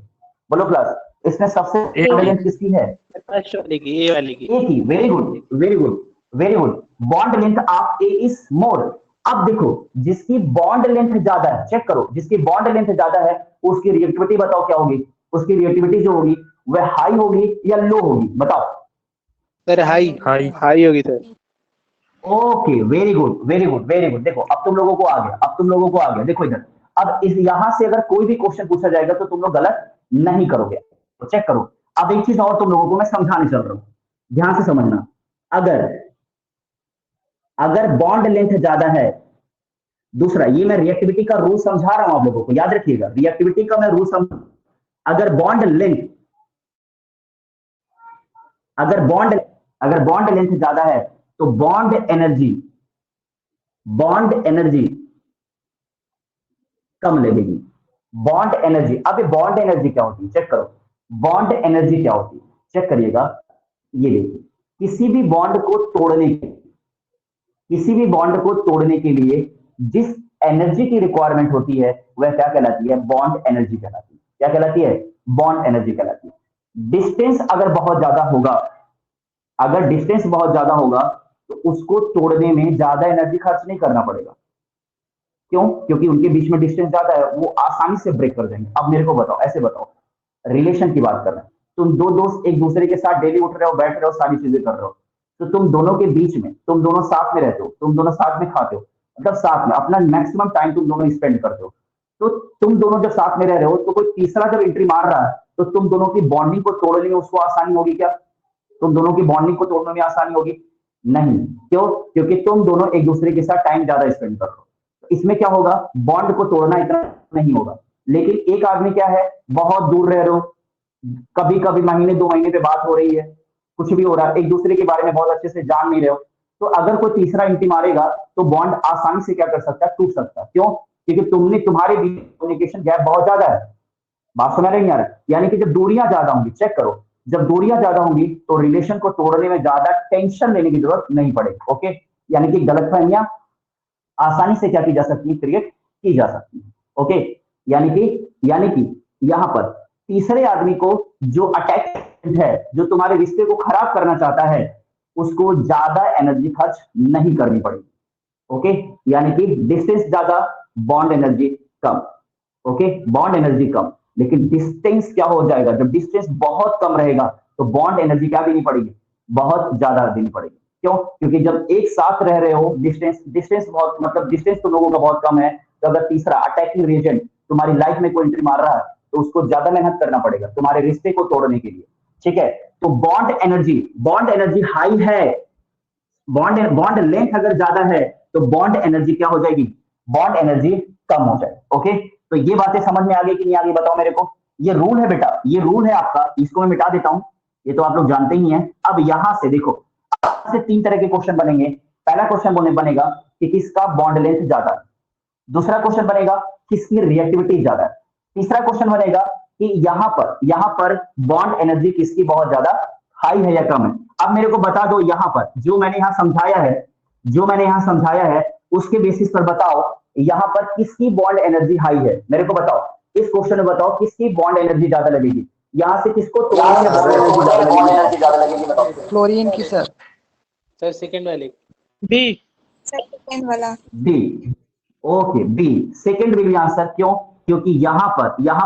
बोलो क्लास, इसमें सबसे बॉन्ड लेंथ किसकी है,
फर्स्ट वाली की, ए वाली की,
ए की। Very good, very good, very good, bond length of A is more. अब देखो जिसकी बॉन्ड लेंथ ज्यादा है, चेक करो, जिसकी बॉन्ड लेंथ ज्यादा है उसकी रिएक्टिविटी बताओ क्या होगी, उसकी रिएक्टिविटी जो होगी वह हाई होगी या लो होगी, बताओ।
सर हाई होगी sir.
Okay, very good, very good, very good. देखो अब तुम लोगों को आ गया, देखो इधर, अब इस यहां से अगर कोई भी क्वेश्चन पूछा जाएगा तो तुम लोग गलत नहीं करोगे, तो चेक करो। अब एक चीज और तुम लोगों को मैं समझाने चल रहा हूं, ध्यान से समझना, अगर बॉन्ड लेंथ ज्यादा है, दूसरा ये मैं रिएक्टिविटी का रूल समझा रहा हूं आप लोगों को, याद रखिएगा रिएक्टिविटी का मैं रूल अगर बॉन्ड लेंथ ज्यादा है तो बॉन्ड एनर्जी कम लगेगी, बॉन्ड एनर्जी। अब ये बॉन्ड एनर्जी क्या होती है, चेक करो, बॉन्ड एनर्जी क्या होती है, चेक करिएगा, ये देखिए, किसी भी बॉन्ड को तोड़ने के लिए जिस एनर्जी की रिक्वायरमेंट होती है वह क्या कहलाती है, बॉन्ड एनर्जी कहलाती है। क्या कहलाती है, बॉन्ड एनर्जी कहलाती है। डिस्टेंस अगर बहुत ज्यादा होगा, तो उसको तोड़ने में ज्यादा एनर्जी खर्च नहीं करना पड़ेगा। क्यों, क्योंकि उनके बीच में डिस्टेंस ज्यादा है, वो आसानी से ब्रेक कर देंगे। अब मेरे को बताओ, ऐसे बताओ, रिलेशन की बात कर रहे हैं, तुम दो दोस्त एक दूसरे के साथ डेली उठ रहे हो, बैठ रहे हो, सारी चीजें कर रहे हो, तो तुम दोनों के बीच में, तुम दोनों साथ में रहते हो, तुम दोनों साथ में खाते हो, मतलब साथ में अपना मैक्सिमम टाइम तुम दोनों स्पेंड करते हो। तो तुम दोनों जब साथ में रह रहे हो तो कोई तीसरा जब एंट्री मार रहा है तो तुम दोनों की बॉन्डिंग को तोड़ने में उसको आसानी होगी क्या, तुम दोनों की बॉन्डिंग को तोड़ने में आसानी होगी नहीं। क्यों, क्योंकि तुम दोनों एक दूसरे के साथ टाइम ज्यादा स्पेंड कर रहे हो। तो इसमें क्या होगा, बॉन्ड को तोड़ना इतना नहीं होगा। लेकिन एक आदमी क्या है, बहुत दूर रह रहे हो, कभी कभी महीने 2 महीने पे बात हो रही है, कुछ भी हो रहा है, एक दूसरे के बारे में बहुत अच्छे से जान नहीं रहे हो, तो अगर कोई तीसरा एंट्री मारेगा तो बॉन्ड आसानी से क्या कर सकता है, टूट सकता है। क्यों, क्योंकि तुम्हारे बीच कम्युनिकेशन गैप बहुत ज्यादा है। बात समझ नहीं आ रहा? यानी कि जब दूरियां ज्यादा होंगी, चेक करो, जब दूरियां ज्यादा होंगी तो रिलेशन को तोड़ने में ज्यादा टेंशन लेने की जरूरत नहीं पड़ेगी। ओके, यानी कि गलतफहमियां आसानी से क्या की जा सकती है, क्रिएट की जा सकती है। ओके, यानी कि यहां पर तीसरे आदमी को जो अटैचमेंट है, जो तुम्हारे रिश्ते को खराब करना चाहता है, उसको ज्यादा एनर्जी खर्च नहीं करनी पड़ेगी। ओके, यानी कि डिस्टेंस ज्यादा, बॉन्ड एनर्जी कम। ओके, बॉन्ड एनर्जी कम, लेकिन डिस्टेंस क्या हो जाएगा, जब डिस्टेंस बहुत कम रहेगा तो बॉन्ड एनर्जी क्या देनी पड़ेगी, बहुत ज्यादा देनी पड़ेगी। क्यों? क्योंकि जब एक साथ रह रहे हो, डिस्टेंस बहुत, मतलब डिस्टेंस तो लोगों का बहुत कम है, तो अगर तीसरा अटैकिंग रीजन तुम्हारी लाइफ में कोई एंट्री मार रहा है तो उसको ज्यादा मेहनत करना पड़ेगा तुम्हारे रिश्ते को तोड़ने के लिए। ठीक है, तो बॉन्ड एनर्जी हाई है, बॉन्ड लेंथ अगर ज्यादा है तो बॉन्ड एनर्जी क्या हो जाएगी, बॉन्ड एनर्जी कम हो जाएगी। ओके, तो ये बातें समझ में आ गई कि नहीं आ गई, बताओ मेरे को। ये रूल है बेटा, ये रूल है आपका, इसको मैं मिटा देता हूं, ये तो आप लोग जानते ही हैं। अब यहां से देखो, से 3 तरह के क्वेश्चन बनेंगे। पहला क्वेश्चन बनेगा कि किसका बॉन्ड लेंथ ज्यादा है, दूसरा क्वेश्चन बनेगा किसकी रिएक्टिविटी ज्यादा है, तीसरा क्वेश्चन बनेगा कि यहां पर बॉन्ड एनर्जी किसकी बहुत ज्यादा हाई है या कम है। अब मेरे को बता दो, यहां पर जो मैंने यहां समझाया है उसके बेसिस पर बताओ यहां पर किसकी बॉन्ड एनर्जी हाई है। मेरे को बताओ, इस क्वेश्चन में बताओ किसकी बॉन्ड एनर्जी ज्यादा लगेगी, यहां से किसको तोड़ने में बॉन्ड एनर्जी ज्यादा लगेगी, बताओ।
फ्लोरीन की सर।
सर सेकंड वाले
बी।
सेकंड वाला।
B. Okay, B second will be answer. क्यों? क्योंकि यहां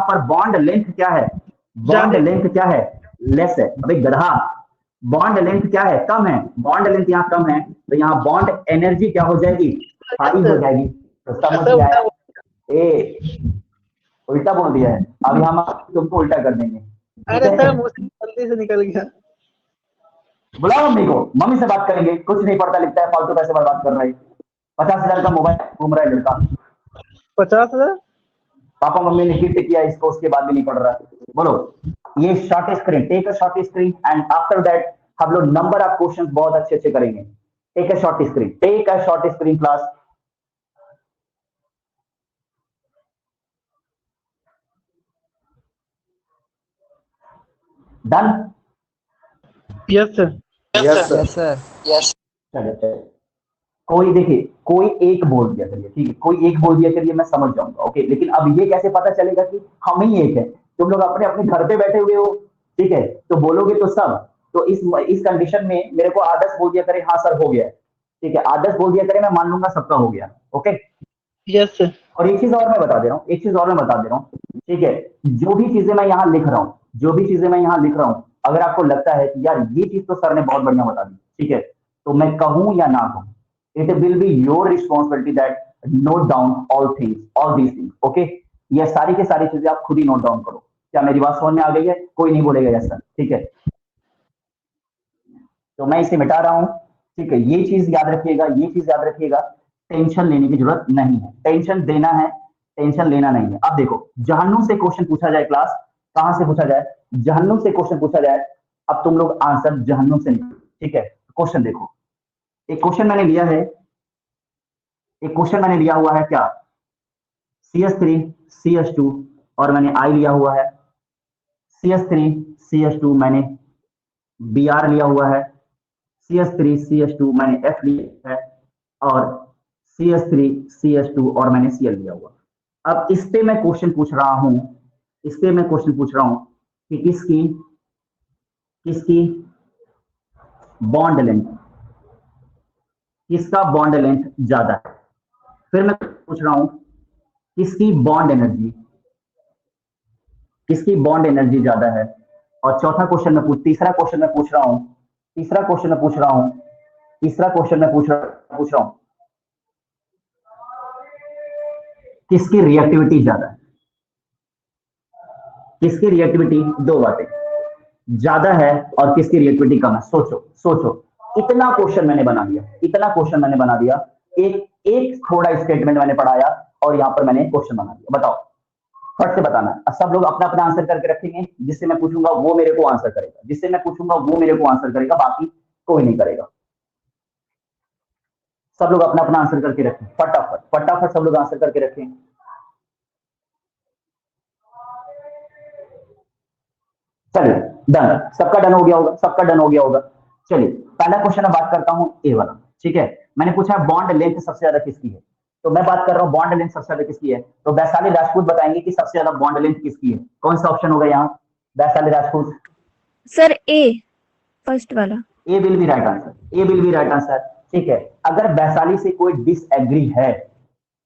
पर बॉन्ड लेंथ क्या है, बॉन्ड लेंथ क्या है, लेस है। अबे गधा, बॉन्ड लेंथ क्या है, कम है, बॉन्ड लेंथ यहाँ कम है, तो यहाँ बॉन्ड एनर्जी क्या हो जाएगी, हाई हो जाएगी। तो समझ में आया? ए उल्टा बोल दिया है, अभी हम तुमको उल्टा कर देंगे।
अरे सर मुंह से जल्दी से निकल गया।
बुलाओ मम्मी को, मम्मी से बात करेंगे, कुछ नहीं पढ़ता लिखता है, फालतू पैसे बर्बाद कर रहे हैं। 50,000 का मोबाइल घूम रहा है लड़का,
50,000।
पापा मम्मी ने गिफ्ट किया इसको, उसके बाद भी नहीं पढ़ रहा। बोलो, ये short screen, take a short screen and after that हम लोग नंबर ऑफ क्वेश्चंस बहुत अच्छे अच्छे करेंगे। Take a short screen class. Done?
Yes sir.
Yes
yes sir.
चलो, कोई देखिए, कोई एक बोल दिया करिए, ठीक है, कोई एक बोल दिया करिए, मैं समझ जाऊंगा। ओके, लेकिन अब ये कैसे पता चलेगा कि हम ही एक है, तुम लोग अपने अपने घर पे बैठे हुए हो, ठीक है, तो बोलोगे तो सब। तो इस कंडीशन में मेरे को आदर्श बोल दिया करे, हाँ सर हो गया, ठीक है, आदर्श बोल दिया करे, मैं मान लूंगा सबका हो गया। Okay,
yes sir.
और एक चीज और मैं बता दे रहा हूँ, ठीक है, जो भी चीजें मैं यहाँ लिख रहा हूँ, अगर आपको लगता है कि यार ये चीज तो सर ने बहुत बढ़िया बता दी, ठीक है, तो मैं कहूं या ना कहूं, it will be your responsibility that note down all these things. Okay, ये सारी की सारी चीजें आप खुद ही नोट डाउन करो। क्या मेरी बात समझ में आ गई है? कोई नहीं बोलेगा यस सर, ठीक है, तो मैं इसे मिटा रहा हूं, ठीक है। ये चीज याद रखिएगा, टेंशन लेने की जरूरत नहीं है, टेंशन देना है, टेंशन लेना नहीं है। अब देखो, जहन्नुम से क्वेश्चन पूछा जाए क्लास, कहां से पूछा जाए, जहन्नुम से क्वेश्चन पूछा जाए। अब तुम लोग आंसर जहन्नुम से निकालो, ठीक है। क्वेश्चन देखो, एक क्वेश्चन मैंने लिया हुआ है क्या, CS3 CS2, और मैंने I लिया हुआ है, CS3 CS2 मैंने Br लिया हुआ है, CS3 CS2 मैंने F लिया है, और CS3 CS2 और मैंने Cl लिया हुआ। अब इस पे मैं क्वेश्चन पूछ रहा हूं कि किसकी बॉन्ड लेंथ, किसका बॉन्ड लेंथ ज्यादा है। फिर मैं पूछ रहा हूं किसकी बॉन्ड एनर्जी ज्यादा है। और चौथा क्वेश्चन में तीसरा क्वेश्चन में पूछ रहा हूं किसकी रिएक्टिविटी ज्यादा है, किसकी रिएक्टिविटी, दो बातें, ज्यादा है और किसकी रिएक्टिविटी कम है। सोचो, इतना क्वेश्चन मैंने बना दिया, एक थोड़ा स्टेटमेंट मैंने पढ़ाया और यहां पर मैंने क्वेश्चन बना दिया। बताओ, फट से बताना। सब लोग अपना अपना आंसर करके रखेंगे, जिससे मैं पूछूंगा वो मेरे को आंसर करेगा, बाकी कोई नहीं करेगा। सब लोग अपना अपना आंसर करके रखें, फटाफट सब लोग आंसर करके रखें। चलिए डन, सबका डन हो गया होगा, सबका डन हो गया होगा। चलिए पहला क्वेश्चन मैं बात करता हूं ए वाला, ठीक है। मैंने पूछा बॉन्ड लेंथ सबसे ज्यादा किसकी है, तो मैं बात कर रहा हूं बॉन्ड लेंथ सबसे ज्यादा किसकी है। तो वैशाली राजपूत बताएंगे कि सबसे ज्यादा बॉन्ड लेंथ किसकी है। कौन सा ऑप्शन होगा यहाँ, Vaishali Rajput?
Sir A, first वाला।
A will be right answer, A will be right answer, ठीक है। अगर वैशाली से कोई डिसएग्री है,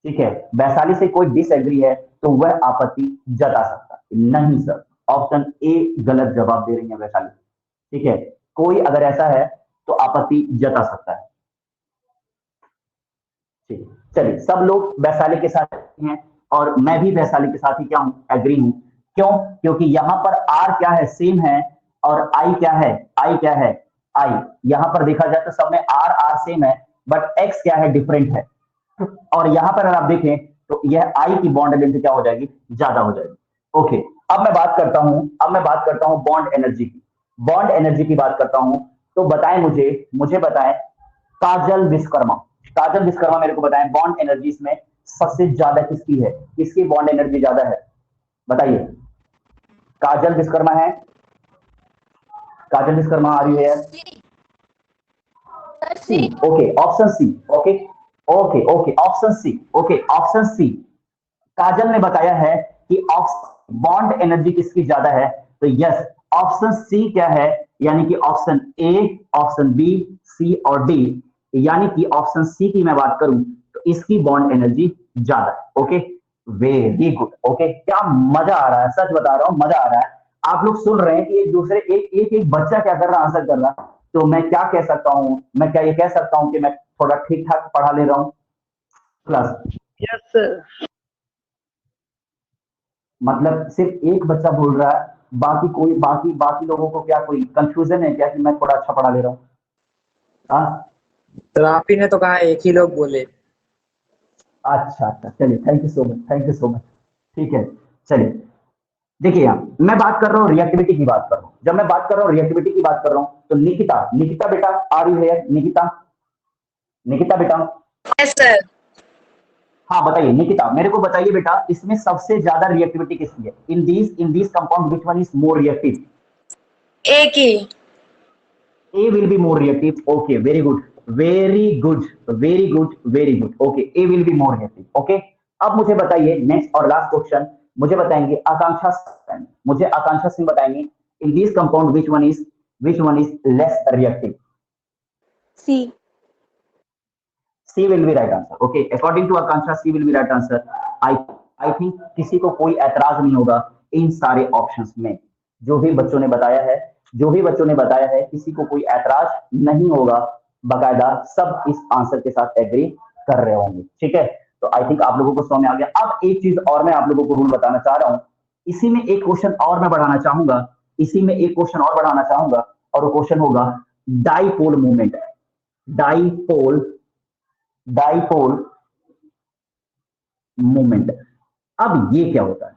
ठीक है, वैशाली से कोई डिसएग्री है तो वह आपत्ति जता सकता है। नहीं सर, ऑप्शन ए गलत जवाब दे रही है वैशाली, ठीक है। कोई अगर ऐसा है तो आपत्ति जता सकता है, ठीक। चलिए सब लोग वैशाली के साथ हैं और मैं भी वैशाली के साथ ही क्या हूं, एग्री हूं। क्यों? क्योंकि यहां पर आर क्या है, सेम है, और आई क्या है, आई क्या है, आई। यहां पर देखा जाए तो सब में आर आर सेम है, बट एक्स क्या है, डिफरेंट है। और यहां पर अगर आप देखें तो यह आई की बॉन्ड लेंथ क्या हो जाएगी, ज्यादा हो जाएगी। ओके, अब मैं बात करता हूं बॉन्ड एनर्जी की, बॉन्ड एनर्जी की बात करता हूं। तो बताएं मुझे बताएं, काजल विश्वकर्मा, काजल विश्वकर्मा मेरे को बताएं बॉन्ड एनर्जी में सबसे ज्यादा किसकी है, किसकी बॉन्ड एनर्जी ज्यादा है, बताइए। काजल विश्वकर्मा है, काजल विश्वकर्मा आ रही है, C, okay option C, okay okay okay option C, okay option C. Kajal ने बताया है कि बॉन्ड एनर्जी किसकी ज्यादा है, तो यस ऑप्शन सी क्या है, यानी कि option A, option B, C और डी, यानी कि ऑप्शन सी की मैं बात करूं तो इसकी बॉन्ड एनर्जी ज्यादा है। Okay, very good. ओके, क्या मजा आ रहा है, सच बता रहा हूं मजा आ रहा है। आप लोग सुन रहे हैं कि एक दूसरे एक बच्चा क्या कर रहा है, आंसर कर रहा है। तो मैं क्या कह सकता हूं, मैं क्या ये कह सकता हूं कि मैं थोड़ा ठीक ठाक पढ़ा ले रहा हूं क्लास।
Yes sir.
मतलब सिर्फ एक बच्चा बोल रहा है, बाकी कोई बाकी लोगों को क्या कोई कंफ्यूजन है क्या कि मैं थोड़ा अच्छा पढ़ा ले रहा हूँ? हाँ
तो आप ही ने तो कहा एक ही लोग बोले।
अच्छा अच्छा, चलिए thank you so much, thank you so much, ठीक है। चलिए देखिए, यहाँ मैं बात कर रहा हूँ रिएक्टिविटी की बात कर रहा हूँ। जब मैं बात कर रहा हूँ रिएक्टिविटी की बात कर रहा हूँ तो निकिता, निकिता बेटा आ रही है, निकिता, निकिता बेटा।
Yes sir.
हाँ बताइए निकिता, मेरे को बताइए बेटा, इसमें सबसे ज्यादा रिएक्टिविटी किसकी है, in these compound which one is more reactive?
A की।
A will be more reactive. Okay, very good, very good, very good, very good. Okay, A will be more reactive. Okay, अब मुझे बताइए next और last question, मुझे बताएंगे आकांक्षा सिंह, मुझे आकांक्षा सिंह बताएंगे in this compound which one is less reactive?
C.
C will be right answer. Okay, according to Akansha, C will be right answer. I think किसी को कोई ऐतराज नहीं होगा इन सारे ऑप्शंस में, जो भी बच्चों ने बताया है, जो भी बच्चों ने बताया है, किसी को कोई ऐतराज नहीं होगा, बकायदा सब इस आंसर के साथ एग्री कर रहे होंगे, ठीक है। तो आई थिंक आप लोगों को समझ में आ गया। अब एक चीज और मैं आप लोगों को रूल बताना चाह रहा हूं, इसी में एक क्वेश्चन और मैं बढ़ाना चाहूंगा, इसी में एक क्वेश्चन और बढ़ाना चाहूंगा, और वो क्वेश्चन होगा dipole movement, dipole, dipole movement. अब ये क्या होता है,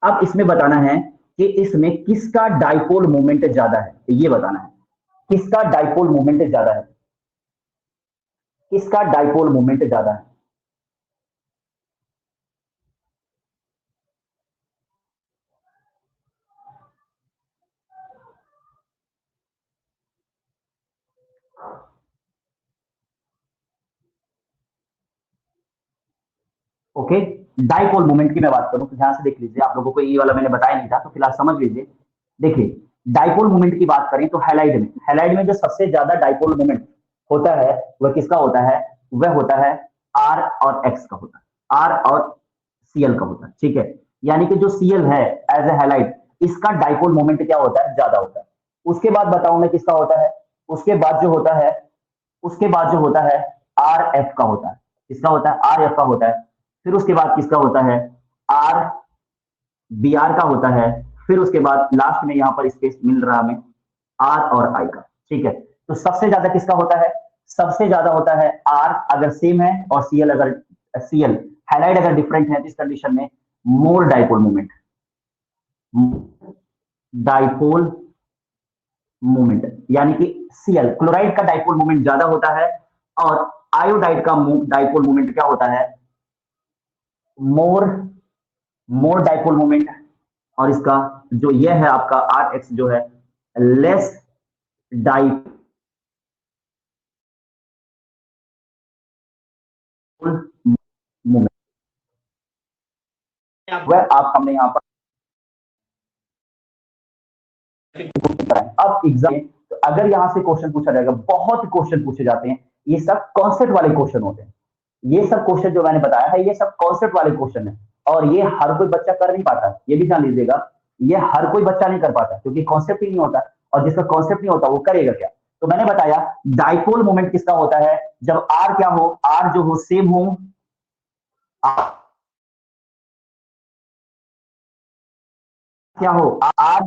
अब इसमें बताना है कि इसमें किसका डाइपोल मूवमेंट ज्यादा है, ये बताना है किसका डाइपोल मूवमेंट ज्यादा है, किसका डाइपोल मूवमेंट ज्यादा है। ओके, डाइपोल मूवमेंट की मैं बात करूं तो ध्यान से देख लीजिए, आप लोगों को ये वाला मैंने बताया नहीं था तो फिलहाल समझ लीजिए। देखिए डाइपोल मूवमेंट की बात करें तो हैलाइड में जो सबसे ज्यादा डाइपोल मूवमेंट होता है वह किसका होता है, वह होता है आर और एक्स का होता है, आर और सीएल का होता है, ठीक है। यानी कि जो सीएल है एज ए हैलाइड, इसका डाइपोल मोमेंट क्या होता है, ज्यादा होता है। उसके बाद बताऊं मैं किसका होता है, उसके बाद जो होता है, उसके बाद जो होता है आर एफ का होता है, किसका होता है, आर एफ का होता है। फिर उसके बाद किसका होता है, आर बी आर का होता है। फिर उसके बाद लास्ट में यहां पर स्पेस मिल रहा हमें आर और आई का, ठीक है। तो सबसे ज्यादा किसका होता है, सबसे ज्यादा होता है आर अगर सेम है, और सीएल अगर सीएल हैलाइड अगर डिफरेंट है, तो इस कंडीशन में मोर डाइपोल मूवमेंट, डाइपोल मूवमेंट, यानी कि सीएल क्लोराइड का डाइपोल मूवमेंट ज्यादा होता है, और आयोडाइड का डाइपोल मूवमेंट क्या होता है, मोर मोर डाइपोल मूवमेंट और इसका जो ये है आपका आर एक्स जो है लेस डाइपोल मोमेंट, वह आप हमने यहाँ पर अब एग्जाम में तो अगर यहाँ से क्वेश्चन पूछा जाएगा, बहुत क्वेश्चन पूछे जाते हैं, ये सब कॉन्सेप्ट वाले क्वेश्चन होते हैं। ये सब क्वेश्चन जो मैंने बताया है ये सब कॉन्सेप्ट वाले क्वेश्चन है और ये हर कोई बच्चा कर नहीं पाता, ये भी जान लीजिएगा, ये हर कोई बच्चा नहीं कर पाता क्योंकि कॉन्सेप्ट ही नहीं होता, और जिसका कॉन्सेप्ट नहीं होता वो करेगा क्या। तो मैंने बताया डाइपोल मोमेंट किसका होता है, जब आर क्या हो, आर जो हो सेम हो, क्या हो आर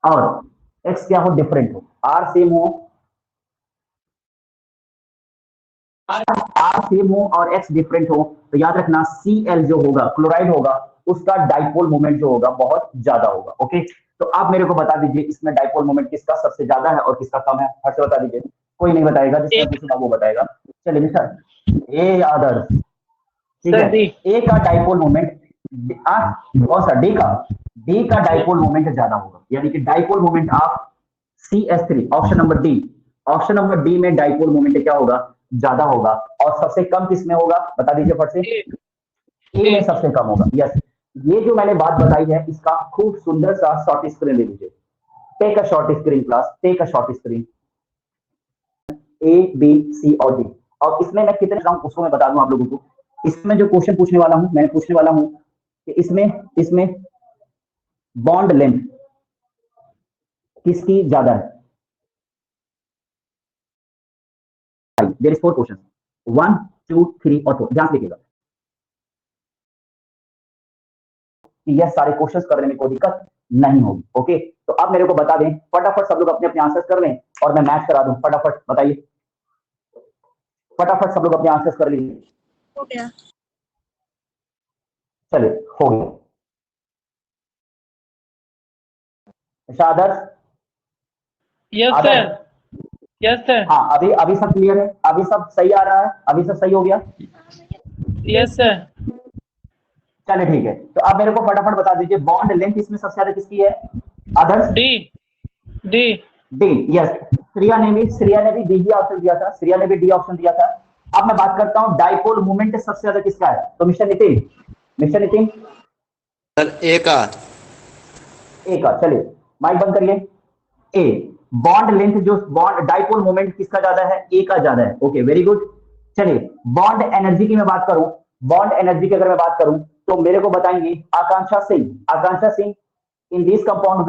और एक्स क्या हो डिफरेंट हो, आर सेम हो, आर सेम हो और एक्स डिफरेंट हो, तो याद रखना Cl जो होगा क्लोराइड होगा उसका डाइपोल मोमेंट जो होगा बहुत ज्यादा होगा। ओके, तो आप मेरे को बता दीजिए इसमें डाइपोल मोमेंट किसका सबसे ज्यादा है और किसका कम है, फट से बता दीजिए। कोई नहीं बताएगा, जिसने पूछा वो बताएगा। चलिए मिस्टर ए आदर्श, ठीक है, ए का डाइपोल मोमेंट कौन सा, डी का डाइपोल मोमेंट ज्यादा होगा, यानी कि dipole moment of CH3 option number D, option number D में डाइपोल मोमेंट क्या होगा, ज्यादा होगा। और सबसे कम किसमें होगा बता दीजिए फट से, ए में सबसे कम होगा। यस, ये जो मैंने बात बताई है इसका खूब सुंदर सा शॉर्ट स्क्रीन ले लीजिए, take a short screen class, take a short screen, A B C और डी। और इसमें मैं कितने जाऊं उसको मैं बता दूं आप लोगों को। इसमें जो क्वेश्चन पूछने वाला हूं, मैंने पूछने वाला हूं कि इसमें बॉन्ड लेंथ किसकी ज्यादा है। देयर इज 4 क्वेश्चन, 1 2 3 और 4, ध्यान से देखिएगा। यह सारे क्वेश्चंस करने में कोई दिक्कत नहीं होगी। ओके, तो आप मेरे को बता दें फटाफट, सब लोग अपने अपने आंसर्स कर लें और मैं मैच करा दूं। फटाफट बताइए, फटाफट सब लोग अपने आंसर्स कर लीजिए।
हो गया।
चलिए हो गया। आदर्श,
यस सर, यस सर,
हाँ अभी सब क्लियर है, अभी सब सही आ रहा है, अभी सब सही हो गया।
Yes sir.
चलिए ठीक है, तो आप मेरे को फटाफट बता दीजिए बॉन्ड लेंथ इसमें सबसे ज्यादा किसकी है। Adarsh
D, D,
D, yes. Shriya ने भी डी ही ऑप्शन दिया था, श्रिया ने भी डी ऑप्शन दिया था। अब मैं बात करता हूं डाइपोल मोमेंट सबसे ज्यादा किसका है, तो मिस्टर नितिन
सर ए का।
चलिए माइक बंद करिए। ए बॉन्ड लेंथ जो बॉन्ड डाइपोल मोमेंट किसका ज्यादा है, ए का ज्यादा है। Okay very good. चलिए बॉन्ड एनर्जी की मैं बात करूं, बॉन्ड एनर्जी की अगर मैं बात करूं तो मेरे को बताएंगे Akanksha Singh in this compound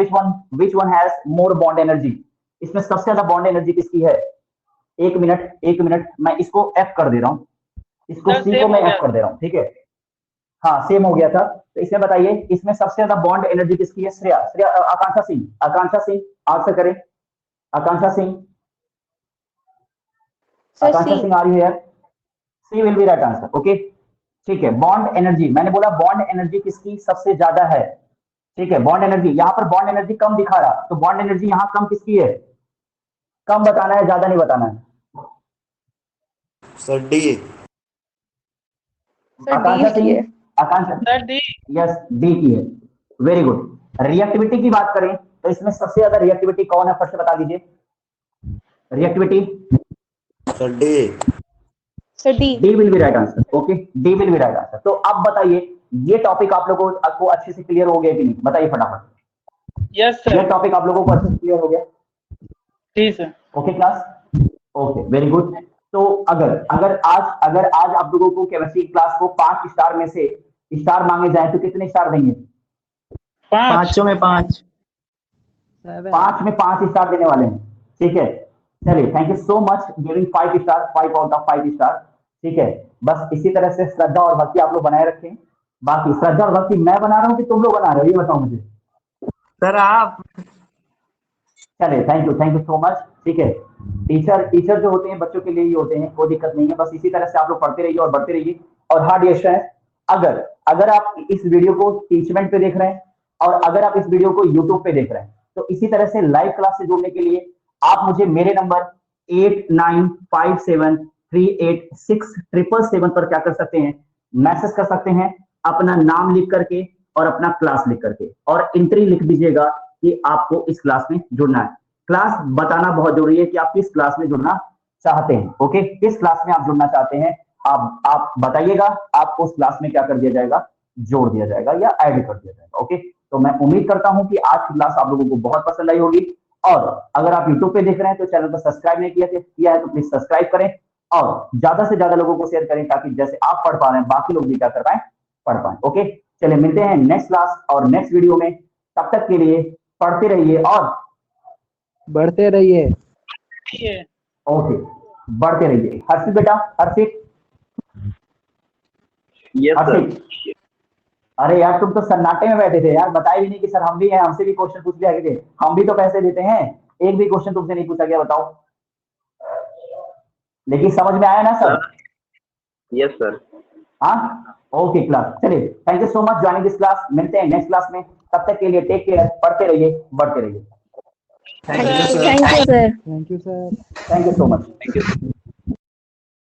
which one has more bond energy, इसमें सबसे ज्यादा बॉन्ड एनर्जी किसकी है। एक मिनट मैं इसको एफ कर दे रहा हूं, इसको सी को मैं एफ कर दे रहा हूं, ठीक है, हाँ सेम हो गया था। तो इसमें बताइए इसमें सबसे ज्यादा बॉन्ड एनर्जी किसकी है। श्रेया आकांक्षा सिंह आंसर करें। आकांक्षा सिंह आ रही है, C will be right answer. Okay ठीक है, बॉन्ड एनर्जी मैंने बोला बॉन्ड एनर्जी किसकी सबसे ज्यादा है, ठीक है। बॉन्ड एनर्जी यहाँ पर बॉन्ड एनर्जी कम दिखा रहा, तो बॉन्ड एनर्जी यहाँ कम किसकी है, कम बताना है ज्यादा नहीं बताना है।
Sir D.
Akanksha yes D की है, वेरी गुड। रिएक्टिविटी की बात करें तो इसमें सबसे ज्यादा रिएक्टिविटी कौन है, फर्स्ट बता दीजिए। Reactivity
sir D.
D will be right answer. Okay D will be right answer. तो अब बताइए ये टॉपिक आप लोगों को अच्छे से क्लियर हो गया कि नहीं, बताइए फटाफट।
Yes sir.
ये टॉपिक आप लोगों को अच्छे से क्लियर हो गया,
जी sir.
Okay class, okay very good. तो अगर आज आप लोगों को केमिस्ट्री क्लास को 5 स्टार में से स्टार मांगे जाए तो कितने स्टार देंगे।
5 में 5
में 5 स्टार देने वाले हैं, ठीक है। चलिए thank you so much giving 5 star, 5 out of 5 star, ठीक है। बस इसी तरह से श्रद्धा और भक्ति आप लोग बनाए रखें। बाकी श्रद्धा और भक्ति मैं बना रहा हूँ कि तुम लोग बना रहे हो, ये बताओ मुझे
सर आप।
चलिए थैंक यू सो मच, ठीक है। टीचर जो होते हैं बच्चों के लिए ही होते हैं, कोई दिक्कत नहीं है। बस इसी तरह से आप लोग पढ़ते रहिए और बढ़ते रहिए। और हाँ डियर स्टूडेंट्स, अगर आप इस वीडियो को टीचमेंट पे देख रहे हैं और अगर आप इस वीडियो को यूट्यूब पे देख रहे हैं तो इसी तरह से लाइव क्लास से जुड़ने के लिए आप मुझे मेरे नंबर 8957386777 पर क्या कर सकते हैं, मैसेज कर सकते हैं, अपना नाम लिख करके और अपना क्लास लिख करके, और एंट्री लिख दीजिएगा कि आपको इस क्लास में जुड़ना है। क्लास बताना बहुत जरूरी है कि आप किस क्लास में जुड़ना चाहते हैं। ओके, किस क्लास में आप जुड़ना चाहते हैं आप बताइएगा, आपको उस क्लास में क्या कर दिया जाएगा, जोड़ दिया जाएगा या ऐड कर दिया जाएगा। ओके, तो मैं उम्मीद करता हूं कि आज की क्लास आप लोगों को बहुत पसंद आई होगी, और अगर आप यूट्यूब पे देख रहे हैं तो चैनल को सब्सक्राइब नहीं किया है तो प्लीज सब्सक्राइब करें, और ज्यादा से ज्यादा लोगों को शेयर करें, ताकि जैसे आप पढ़ पा रहे हैं बाकी लोग भी क्या कर पाए, पढ़ पाए। ओके, चलिए मिलते हैं नेक्स्ट क्लास और नेक्स्ट वीडियो में। तब तक के लिए पढ़ते रहिए और
बढ़ते रहिए।
ओके, बढ़ते रहिए। हर्षित बेटा, हर्षित, हर्षित, अरे यार तुम तो सन्नाटे में बैठे थे यार, बताए भी नहीं कि सर हम भी हैं, हमसे भी क्वेश्चन पूछ लिया थे, हम भी तो पैसे देते हैं, एक भी क्वेश्चन तुमसे नहीं पूछा गया, बताओ। लेकिन समझ में आया ना सर?
Yes sir.
हाँ, ओके क्लास, चलिए thank you so much joining this class. मिलते हैं नेक्स्ट क्लास में, तब तक के लिए टेक केयर, पढ़ते रहिए, बढ़ते रहिए।
Thank you sir.
Thank you sir.
Thank you so much.